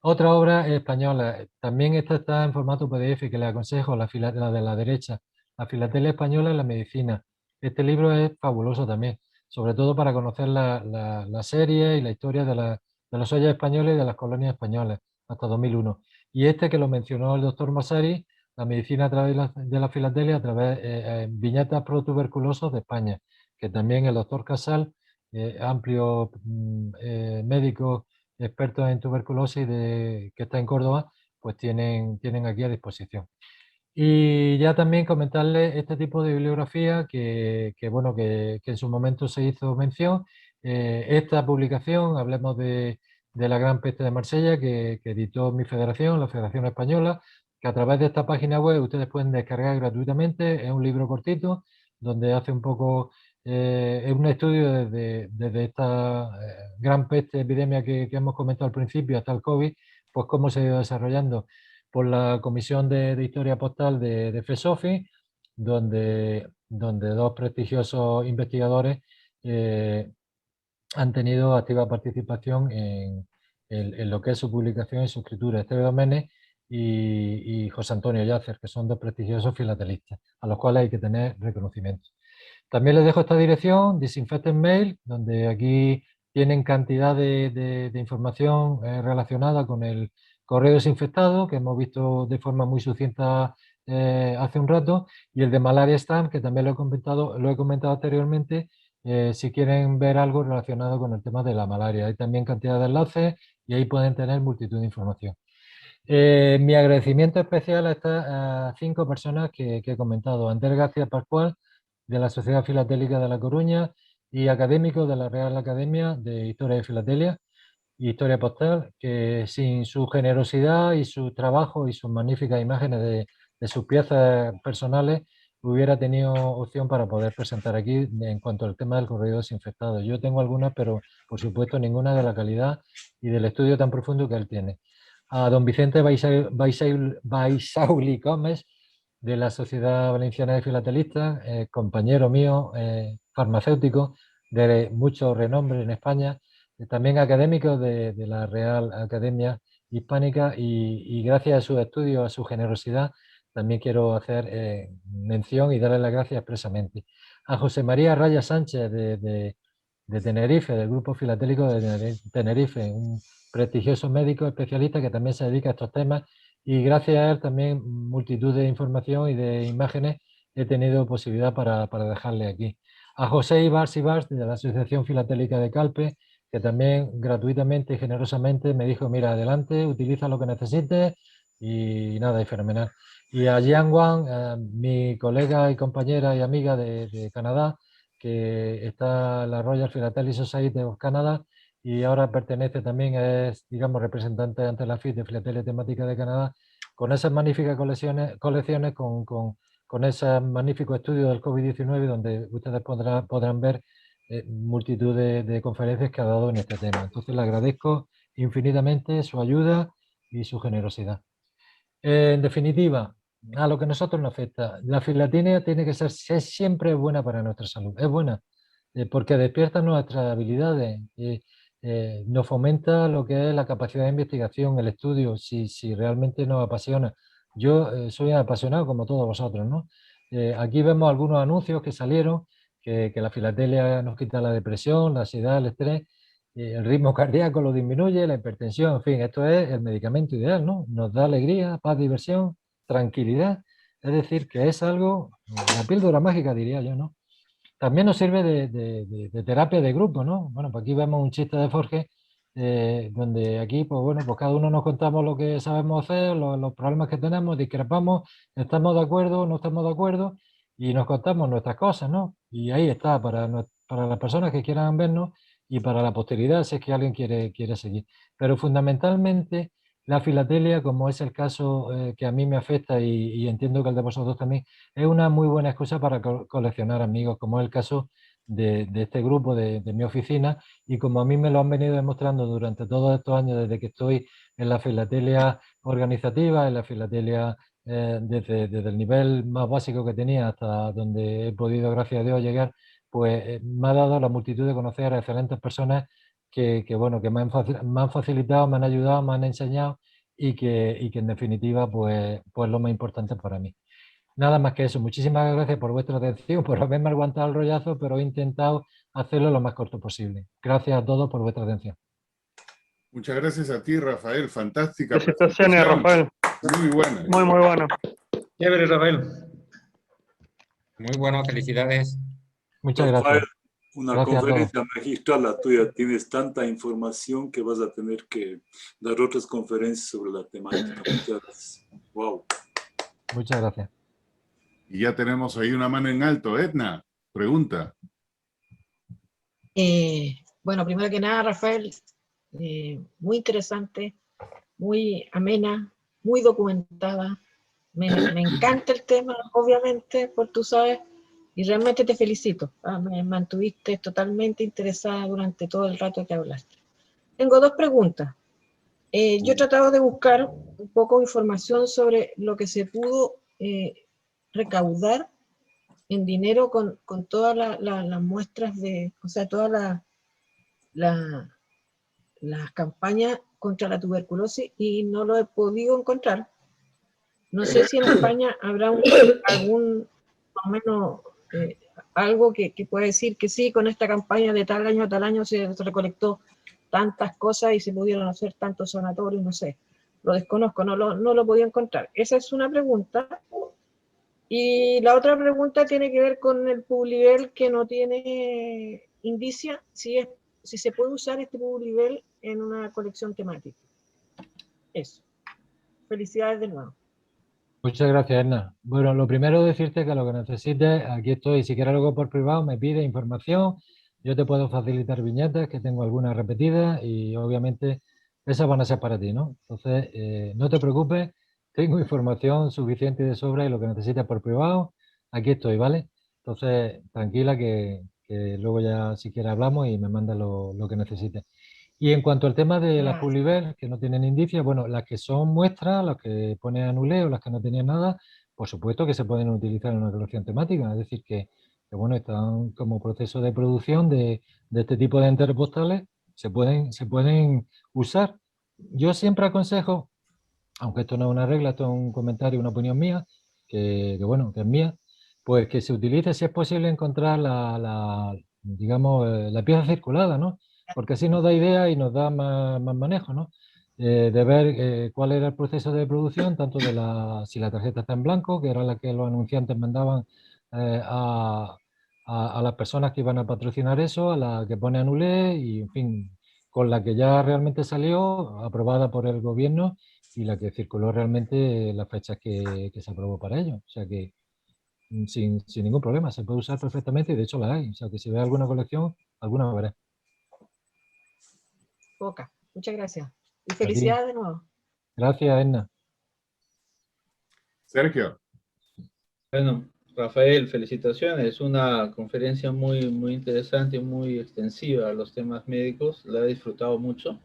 Otra obra española, también esta está en formato PDF, que le aconsejo, la de la derecha, La filatelia española en la medicina. Este libro es fabuloso también, sobre todo para conocer la serie y la historia de los sellos españoles y de las colonias españolas, hasta 2001. Y este que lo mencionó el doctor Masari, La medicina a través de la filatelia, a través de viñetas pro tuberculosos de España, que también el doctor Casal, amplio médico expertos en tuberculosis que está en Córdoba, pues tienen aquí a disposición. Y ya también comentarles este tipo de bibliografía bueno, que en su momento se hizo mención. Esta publicación, hablemos de la Gran Peste de Marsella, que editó mi federación, la Federación Española, que a través de esta página web ustedes pueden descargar gratuitamente. Es un libro cortito donde hace un poco, es un estudio desde esta gran peste epidemia que hemos comentado al principio hasta el COVID, pues cómo se ha ido desarrollando por la Comisión de Historia Postal de FESOFI, donde dos prestigiosos investigadores eh, han tenido activa participación en lo que es su publicación y su escritura, Esteve Doménech y José Antonio Yácer, que son dos prestigiosos filatelistas, a los cuales hay que tener reconocimiento. También les dejo esta dirección, Disinfecten Mail, donde aquí tienen cantidad de información relacionada con el correo desinfectado, que hemos visto de forma muy sucinta hace un rato, y el de Malaria Stamp, que también lo he comentado anteriormente, si quieren ver algo relacionado con el tema de la malaria. Hay también cantidad de enlaces y ahí pueden tener multitud de información. Mi agradecimiento especial a estas 5 personas que he comentado. Andrés García Pascual, de la Sociedad Filatélica de La Coruña, y académico de la Real Academia de Historia y Filatelia y Historia Postal, que sin su generosidad y su trabajo y sus magníficas imágenes de sus piezas personales, hubiera tenido opción para poder presentar aquí en cuanto al tema del correo desinfectado. Yo tengo algunas, pero por supuesto ninguna de la calidad y del estudio tan profundo que él tiene. a don Vicente Baisauli Gómez, de la Sociedad Valenciana de Filatelistas, compañero mío, farmacéutico, de mucho renombre en España, también académico de la Real Academia Hispánica, y gracias a sus estudios, a su generosidad, también quiero hacer mención y darle las gracias expresamente. A José María Raya Sánchez de Tenerife, del Grupo Filatélico de Tenerife, un prestigioso médico especialista que también se dedica a estos temas, y gracias a él también multitud de información y de imágenes he tenido posibilidad para dejarle aquí. A José Ibars Ibars, de la Asociación Filatélica de Calpe, que también gratuitamente y generosamente me dijo, mira, adelante, utiliza lo que necesites, y nada, y fenomenal. Y a Jian Wang, mi colega y compañera y amiga de Canadá, que está en la Royal Philately Society of Canada, y ahora pertenece también, es, digamos, representante ante la FIT de Filatelia Temática de Canadá, con esas magníficas colecciones con ese magnífico estudio del COVID-19, donde ustedes podrán ver multitud de conferencias que ha dado en este tema. Entonces le agradezco infinitamente su ayuda y su generosidad. En definitiva, a lo que a nosotros nos afecta, la filatina tiene que ser siempre buena para nuestra salud. Es buena porque despierta nuestras habilidades, nos fomenta lo que es la capacidad de investigación, el estudio, si realmente nos apasiona. Yo soy apasionado como todos vosotros, ¿no? Aquí vemos algunos anuncios que salieron, que la filatelia nos quita la depresión, la ansiedad, el estrés, el ritmo cardíaco lo disminuye, la hipertensión, en fin, esto es el medicamento ideal, ¿no? Nos da alegría, paz, diversión, tranquilidad. Es decir, que es algo, la píldora mágica, diría yo, ¿no? También nos sirve de terapia de grupo, ¿no? Bueno, pues aquí vemos un chiste de Forge, donde aquí, pues bueno, pues cada uno nos contamos lo que sabemos hacer, los problemas que tenemos, discrepamos, estamos de acuerdo, no estamos de acuerdo, y nos contamos nuestras cosas, ¿no? Y ahí está, para las personas que quieran vernos y para la posteridad, si es que alguien quiere seguir. Pero fundamentalmente, la filatelia, como es el caso que a mí me afecta y entiendo que el de vosotros también, es una muy buena excusa para coleccionar amigos, como es el caso de este grupo de mi oficina, y como a mí me lo han venido demostrando durante todos estos años, desde que estoy en la filatelia organizativa, en la filatelia desde el nivel más básico que tenía hasta donde he podido, gracias a Dios, llegar, pues me ha dado la multitud de conocer a excelentes personas bueno, que me han facilitado, me han ayudado, me han enseñado, y que en definitiva pues lo más importante para mí. Nada más que eso. Muchísimas gracias por vuestra atención, por haberme aguantado el rollazo, pero he intentado hacerlo lo más corto posible. Gracias a todos por vuestra atención. Muchas gracias a ti, Rafael. Fantástica Felicitaciones, presentación. Rafael. Muy buena. Muy bueno. Chévere, Rafael. Muy bueno, felicidades. Muchas Rafael, gracias. una Gracias a todos. conferencia magistral la tuya. Tienes tanta información que vas a tener que dar otras conferencias sobre la temática. Muchas gracias. Wow. Muchas gracias. Y ya tenemos ahí una mano en alto. Edna, pregunta. Bueno, primero que nada, Rafael, muy interesante, muy amena, muy documentada. Me encanta el tema, obviamente, por tú sabes, y realmente te felicito. Me mantuviste totalmente interesada durante todo el rato que hablaste. Tengo dos preguntas. Yo he tratado de buscar un poco de información sobre lo que se pudo recaudar en dinero con todas las muestras o sea, todas las campañas contra la tuberculosis, y no lo he podido encontrar. No sé si en España habrá algún, más o menos, algo que pueda decir que sí, con esta campaña de tal año a tal año se recolectó tantas cosas y se pudieron hacer tantos sanatorios, no sé. Lo desconozco, no lo podía encontrar. Esa es una pregunta. Y la otra pregunta tiene que ver con el Publivel, que no tiene indicia si se puede usar este Publivel en una colección temática. Eso. Felicidades de nuevo. Muchas gracias, Edna. Bueno, lo primero decirte que lo que necesites, aquí estoy. Si quieres algo por privado, me pide información. Yo te puedo facilitar viñetas, que tengo algunas repetidas, y obviamente esas van a ser para ti, ¿no? Entonces, no te preocupes, tengo información suficiente y de sobra, y lo que necesites por privado, aquí estoy, ¿vale? Entonces, tranquila que luego ya si quieres hablamos y me mandas lo que necesites. Y en cuanto al tema de las Ah, Publiver, que no tienen indicios, bueno, las que son muestras, las que ponen anuleo, las que no tenían nada, por supuesto que se pueden utilizar en una colección temática, es decir, que bueno, están como proceso de producción de este tipo de enteros postales, se pueden usar. Yo siempre aconsejo, aunque esto no es una regla, esto es un comentario, una opinión mía, que bueno, que es mía, pues que se utilice, si es posible, encontrar digamos, la pieza circulada, ¿no? Porque así nos da idea y nos da más manejo, ¿no? De ver cuál era el proceso de producción, tanto de si la tarjeta está en blanco, que era la que los anunciantes mandaban eh, a, a las personas que iban a patrocinar eso, a la que pone anulé y, en fin, con la que ya realmente salió, aprobada por el gobierno y la que circuló realmente las fechas que se aprobó para ello. O sea que sin ningún problema, se puede usar perfectamente y de hecho la hay. O sea que si ve alguna colección, alguna verá. poca. Muchas gracias. Y A ti. felicidades de nuevo. Gracias, Edna. Sergio. Bueno, Rafael, felicitaciones. Es una conferencia muy interesante y muy extensiva a los temas médicos. La he disfrutado mucho.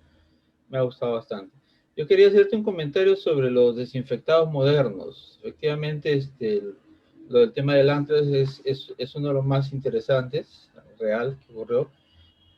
Me ha gustado bastante. Yo quería hacerte un comentario sobre los desinfectados modernos. Efectivamente, lo del tema del anthrax es uno de los más interesantes, real, que ocurrió.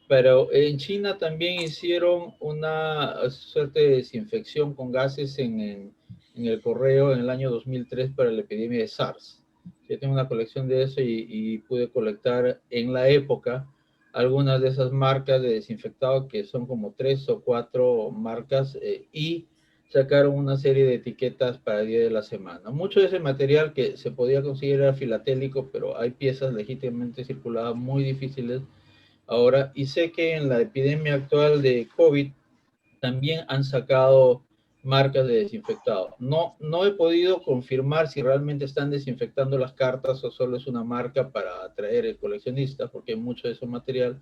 Pero en China también hicieron una suerte de desinfección con gases en el correo en el año 2003 para la epidemia de SARS. Yo tengo una colección de eso y pude colectar en la época algunas de esas marcas de desinfectado, que son como 3 o 4 marcas, y sacaron una serie de etiquetas para el día de la semana. Mucho de ese material que se podía conseguir era filatélico, pero hay piezas legítimamente circuladas muy difíciles ahora, y sé que en la epidemia actual de COVID también han sacado marcas de desinfectado. No he podido confirmar si realmente están desinfectando las cartas o solo es una marca para atraer el coleccionista, porque hay mucho de ese material.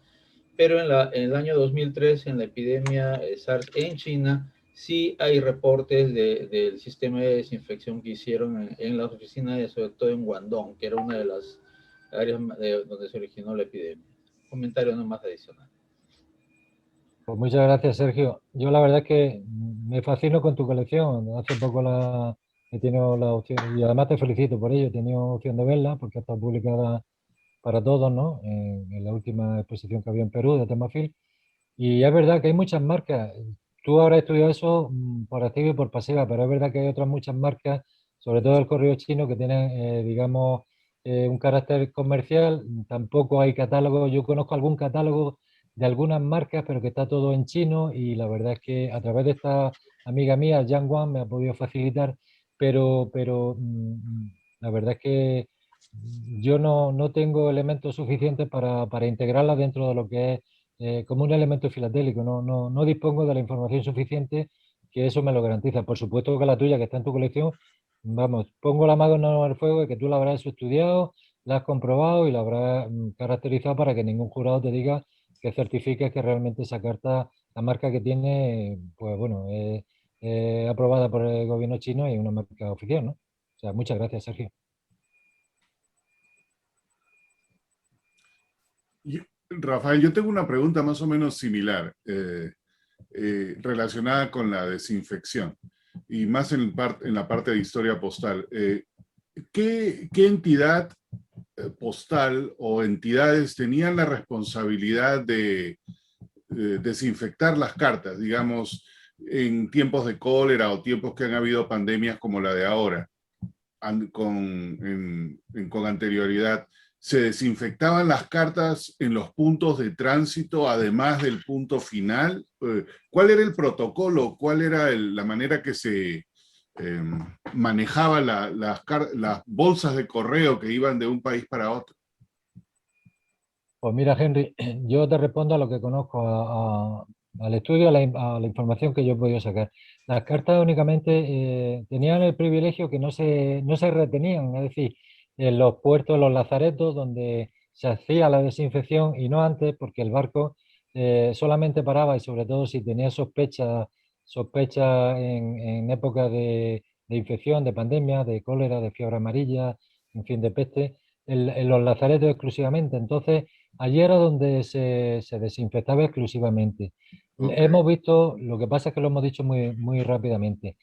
Pero en el año 2003, en la epidemia SARS en China, sí hay reportes del sistema de desinfección que hicieron en las oficinas, sobre todo en Guangdong, que era una de las áreas donde se originó la epidemia. Comentario no más adicional. Pues muchas gracias, Sergio. Yo la verdad es que me fascino con tu colección. Hace poco he tenido la opción, y además te felicito por ello, he tenido opción de verla porque está publicada para todos, ¿no? En la última exposición que había en Perú de Temafil. Y es verdad que hay muchas marcas. Tú ahora estudiado eso por activa y por pasiva, pero es verdad que hay otras muchas marcas, sobre todo el correo chino, que tienen, digamos, un carácter comercial. Tampoco hay catálogo. Yo conozco algún catálogo de algunas marcas, pero que está todo en chino y la verdad es que a través de esta amiga mía, Yang Wang, me ha podido facilitar, pero la verdad es que yo no tengo elementos suficientes para integrarla dentro de lo que es como un elemento filatélico. No dispongo de la información suficiente que eso me lo garantiza. Por supuesto que la tuya, que está en tu colección, vamos, pongo la mano en el fuego de que tú la habrás estudiado, la has comprobado y la habrás caracterizado para que ningún jurado te diga que certifique que realmente esa carta, la marca que tiene, pues bueno, es aprobada por el gobierno chino y es una marca oficial, ¿no? O sea, muchas gracias, Sergio. Rafael, yo tengo una pregunta más o menos similar, relacionada con la desinfección y más en la parte de historia postal. ¿Qué entidad postal o entidades tenían la responsabilidad de desinfectar las cartas, digamos, en tiempos de cólera o tiempos que han habido pandemias como la de ahora, con anterioridad? ¿Se desinfectaban las cartas en los puntos de tránsito, además del punto final? ¿Cuál era el protocolo? ¿Cuál era la manera que se manejaba las bolsas de correo que iban de un país para otro? Pues mira, Henry, yo te respondo a lo que conozco, al estudio, a la información que yo he podido sacar. Las cartas únicamente tenían el privilegio que no se retenían, es decir, en los puertos, los lazaretos, donde se hacía la desinfección y no antes, porque el barco solamente paraba y sobre todo si tenía sospecha en época de infección, de pandemia, de cólera, de fiebre amarilla, en fin, de peste, en los lazaretos exclusivamente. Entonces, allí era donde se desinfectaba exclusivamente. Hemos visto, lo que pasa es que lo hemos dicho muy rápidamente.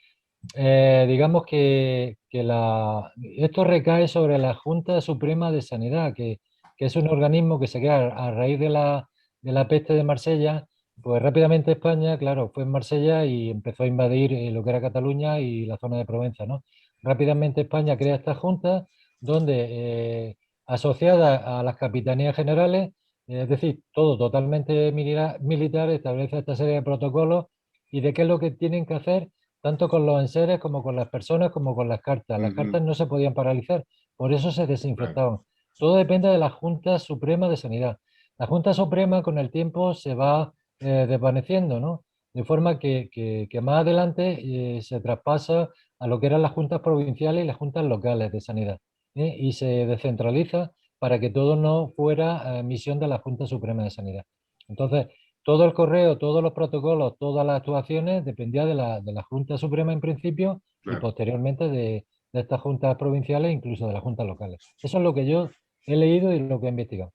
Digamos que esto recae sobre la Junta Suprema de Sanidad, que es un organismo que se crea a raíz de la peste de Marsella. Pues rápidamente España, claro, fue en Marsella y empezó a invadir lo que era Cataluña y la zona de Provenza, ¿no? Rápidamente España crea esta junta donde, asociada a las capitanías generales, es decir, todo totalmente militar, establece esta serie de protocolos y de qué es lo que tienen que hacer tanto con los enseres como con las personas, como con las cartas. Las cartas no se podían paralizar, por eso se desinfectaban. Todo depende de la Junta Suprema de Sanidad. La Junta Suprema con el tiempo se va desvaneciendo, ¿no? De forma que más adelante se traspasa a lo que eran las juntas provinciales y las juntas locales de sanidad, ¿eh? Y se descentraliza para que todo no fuera misión de la Junta Suprema de Sanidad. Entonces, todo el correo, todos los protocolos, todas las actuaciones dependía de la Junta Suprema en principio y posteriormente de estas juntas provinciales, incluso de las juntas locales. Eso es lo que yo he leído y lo que he investigado.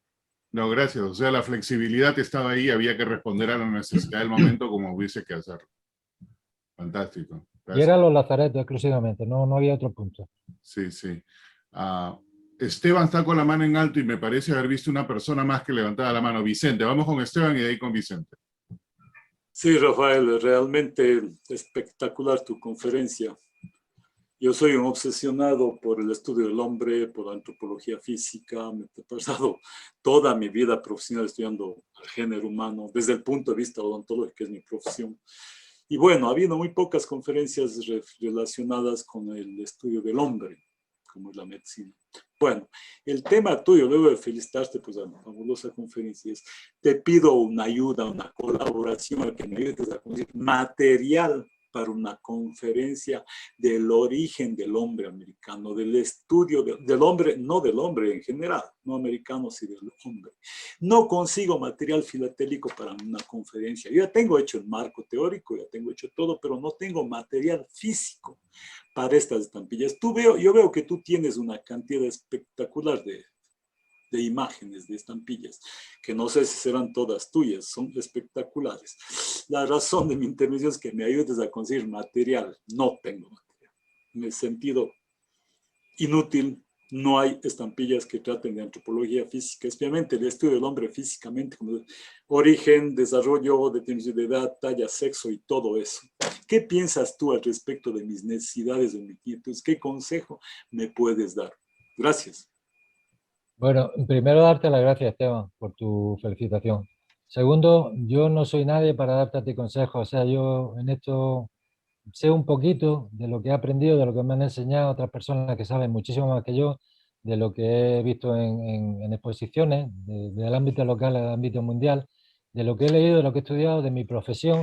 No, gracias. O sea, la flexibilidad estaba ahí, había que responder a la necesidad del momento como hubiese que hacerlo. Fantástico. Gracias. Y eran los lazaretos exclusivamente, no había otro punto. Sí, sí. Esteban está con la mano en alto y me parece haber visto una persona más que levantaba la mano. Vicente, vamos con Esteban y de ahí con Vicente. Sí, Rafael, realmente espectacular tu conferencia. Yo soy un obsesionado por el estudio del hombre, por la antropología física. Me he pasado toda mi vida profesional estudiando el género humano desde el punto de vista odontológico, que es mi profesión. Y bueno, ha habido muy pocas conferencias relacionadas con el estudio del hombre, como es la medicina. Bueno, el tema tuyo, luego de felicitarte por la fabulosa conferencia, es, te pido una ayuda, una colaboración, a que me ayudes a conseguir material para una conferencia del origen del hombre americano, del estudio del hombre, no del hombre en general, no americano, sino del hombre. No consigo material filatélico para una conferencia. Yo ya tengo hecho el marco teórico, ya tengo hecho todo, pero no tengo material físico para estas estampillas. Yo veo que tú tienes una cantidad espectacular de imágenes, de estampillas, que no sé si serán todas tuyas, son espectaculares. La razón de mi intervención es que me ayudes a conseguir material. No tengo material. Me he sentido inútil. No hay estampillas que traten de antropología física, especialmente el estudio del hombre físicamente, como origen, desarrollo, determinación de edad, talla, sexo y todo eso. ¿Qué piensas tú al respecto de mis necesidades, de mis inquietudes? ¿Qué consejo me puedes dar? Gracias. Bueno, primero darte las gracias, Esteban, por tu felicitación. Segundo, yo no soy nadie para darte a ti consejos. O sea, yo en esto sé un poquito de lo que he aprendido, de lo que me han enseñado otras personas que saben muchísimo más que yo, de lo que he visto en exposiciones, del ámbito local al ámbito mundial, de lo que he leído, de lo que he estudiado, de mi profesión,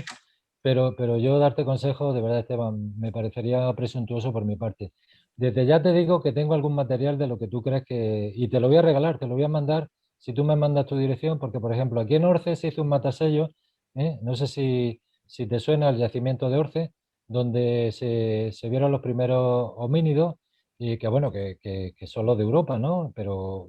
pero yo darte consejos, de verdad, Esteban, me parecería presuntuoso por mi parte. Desde ya te digo que tengo algún material de lo que tú crees que... Y te lo voy a regalar, te lo voy a mandar si tú me mandas tu dirección, porque, por ejemplo, aquí en Orce se hizo un matasello, no sé si te suena el yacimiento de Orce, donde se vieron los primeros homínidos, y que, bueno, que son los de Europa, ¿no? Pero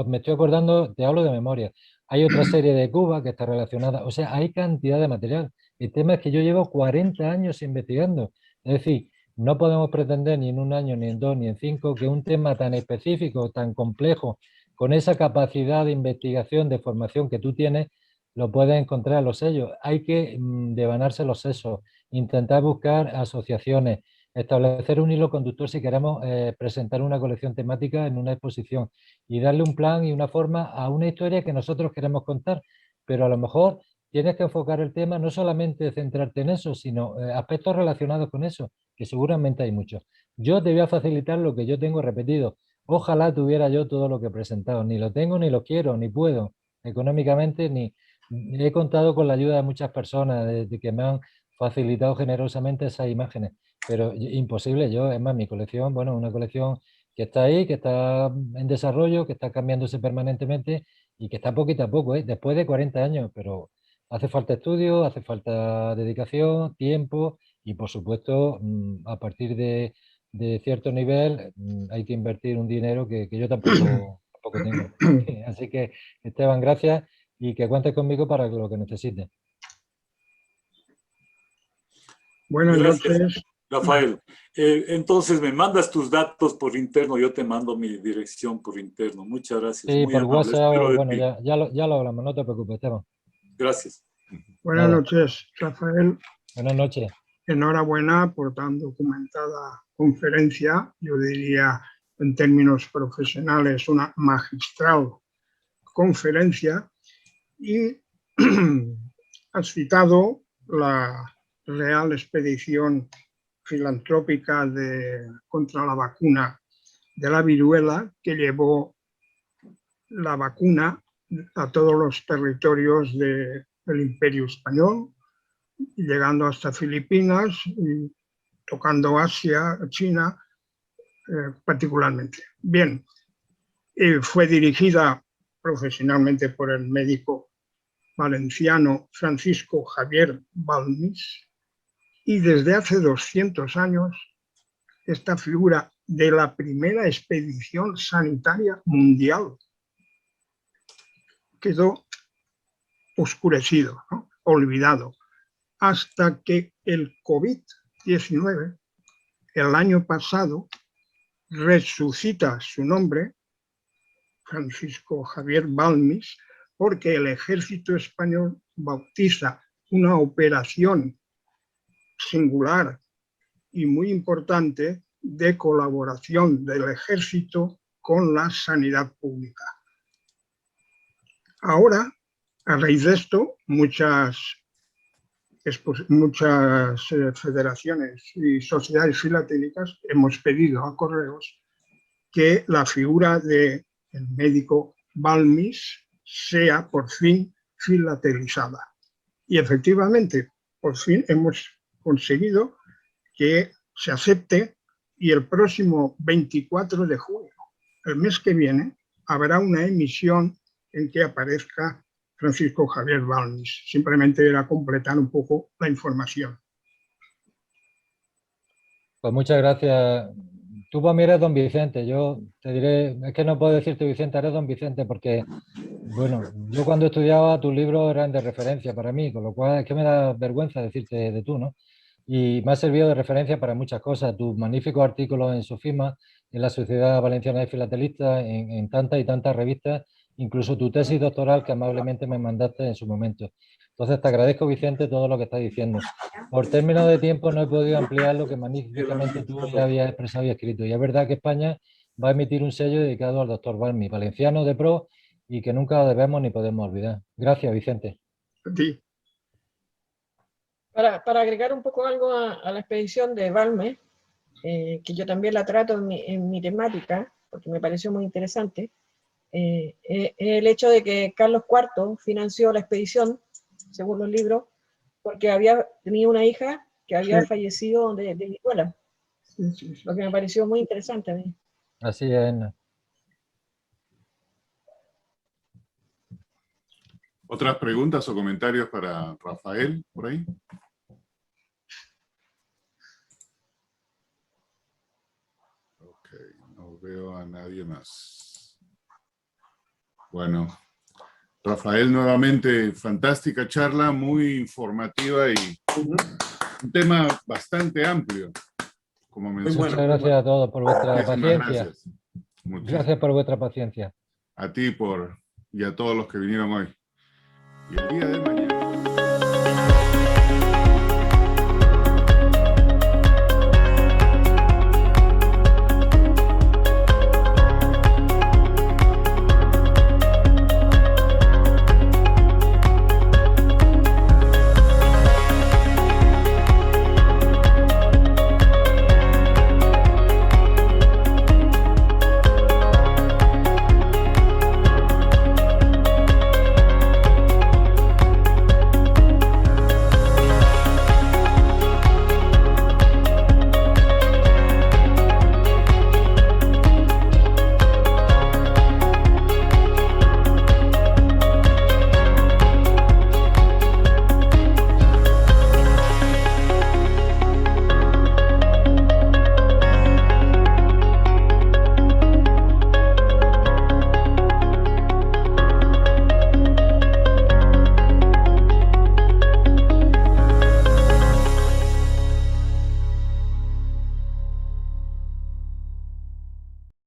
me estoy acordando, te hablo de memoria. Hay otra serie de Cuba que está relacionada, o sea, hay cantidad de material. El tema es que yo llevo 40 años investigando, es decir, no podemos pretender ni en un año, ni en dos, ni en cinco, que un tema tan específico, tan complejo, con esa capacidad de investigación, de formación que tú tienes, lo puedes encontrar en los sellos. Hay que devanarse los sesos, intentar buscar asociaciones, establecer un hilo conductor si queremos presentar una colección temática en una exposición y darle un plan y una forma a una historia que nosotros queremos contar, pero a lo mejor tienes que enfocar el tema, no solamente centrarte en eso, sino aspectos relacionados con eso, que seguramente hay muchos. Yo te voy a facilitar lo que yo tengo repetido. Ojalá tuviera yo todo lo que he presentado. Ni lo tengo, ni lo quiero, ni puedo económicamente, ni he contado con la ayuda de muchas personas de que me han facilitado generosamente esas imágenes, pero imposible. Yo, es más, mi colección, bueno, una colección que está ahí, que está en desarrollo, que está cambiándose permanentemente y que está poquito a poco, después de 40 años, pero hace falta estudio, hace falta dedicación, tiempo y, por supuesto, a partir de cierto nivel hay que invertir un dinero que yo tampoco tengo. Así que, Esteban, gracias y que cuentes conmigo para lo que necesites. Buenas Gracias, noches. Rafael. Entonces me mandas tus datos por interno, yo te mando mi dirección por interno. Muchas gracias. Sí, Muy por amable. WhatsApp, Espero de bueno, ti. ya lo hablamos, no te preocupes, Esteban. Gracias. Buenas Nada. noches, Rafael. Buenas noches. Enhorabuena por tan documentada conferencia. Yo diría, en términos profesionales, una magistral conferencia. Y has citado la Real Expedición Filantrópica contra la vacuna de la viruela, que llevó la vacuna a todos los territorios del Imperio Español, llegando hasta Filipinas y tocando Asia, China particularmente. Bien, fue dirigida profesionalmente por el médico valenciano Francisco Javier Balmis, y desde hace 200 años esta figura de la primera expedición sanitaria mundial quedó oscurecido, ¿no? Olvidado, hasta que el COVID-19, el año pasado, resucita su nombre, Francisco Javier Balmis, porque el ejército español bautiza una operación singular y muy importante de colaboración del ejército con la sanidad pública. Ahora, a raíz de esto, muchas federaciones y sociedades filatélicas hemos pedido a Correos que la figura del médico Balmis sea por fin filatelizada. Y efectivamente, por fin hemos conseguido que se acepte, y el próximo 24 de junio, el mes que viene, habrá una emisión en que aparezca Francisco Javier Balmis. Simplemente era completar un poco la información. Pues muchas gracias. Tú para mí eres don Vicente. Yo te diré, es que no puedo decirte Vicente, eres don Vicente, porque, bueno, yo cuando estudiaba tus libros eran de referencia para mí, con lo cual es que me da vergüenza decirte de tú, ¿no? Y me ha servido de referencia para muchas cosas. Tus magníficos artículos en Sofima, en la Sociedad Valenciana de Filatelistas, en tantas y tantas revistas, incluso tu tesis doctoral que amablemente me mandaste en su momento. Entonces te agradezco, Vicente, todo lo que estás diciendo. Por términos de tiempo no he podido ampliar lo que magníficamente tú ya habías expresado y escrito. Y es verdad que España va a emitir un sello dedicado al doctor Balmis, valenciano de pro, y que nunca debemos ni podemos olvidar. Gracias, Vicente. Sí. Para agregar un poco algo a la expedición de Balmes, que yo también la trato en mi temática, porque me pareció muy interesante, el hecho de que Carlos IV financió la expedición, según los libros, porque tenía una hija que había fallecido de viruela, lo que me pareció muy interesante a mí. Así es. ¿Otras preguntas o comentarios para Rafael por ahí? Ok, no veo a nadie más. Bueno, Rafael, nuevamente fantástica charla, muy informativa y un tema bastante amplio, como mencioné. Muchas gracias a todos por vuestra Muchísimas paciencia. gracias. Gracias por vuestra paciencia. A ti y a todos los que vinieron hoy. Y el día de mañana.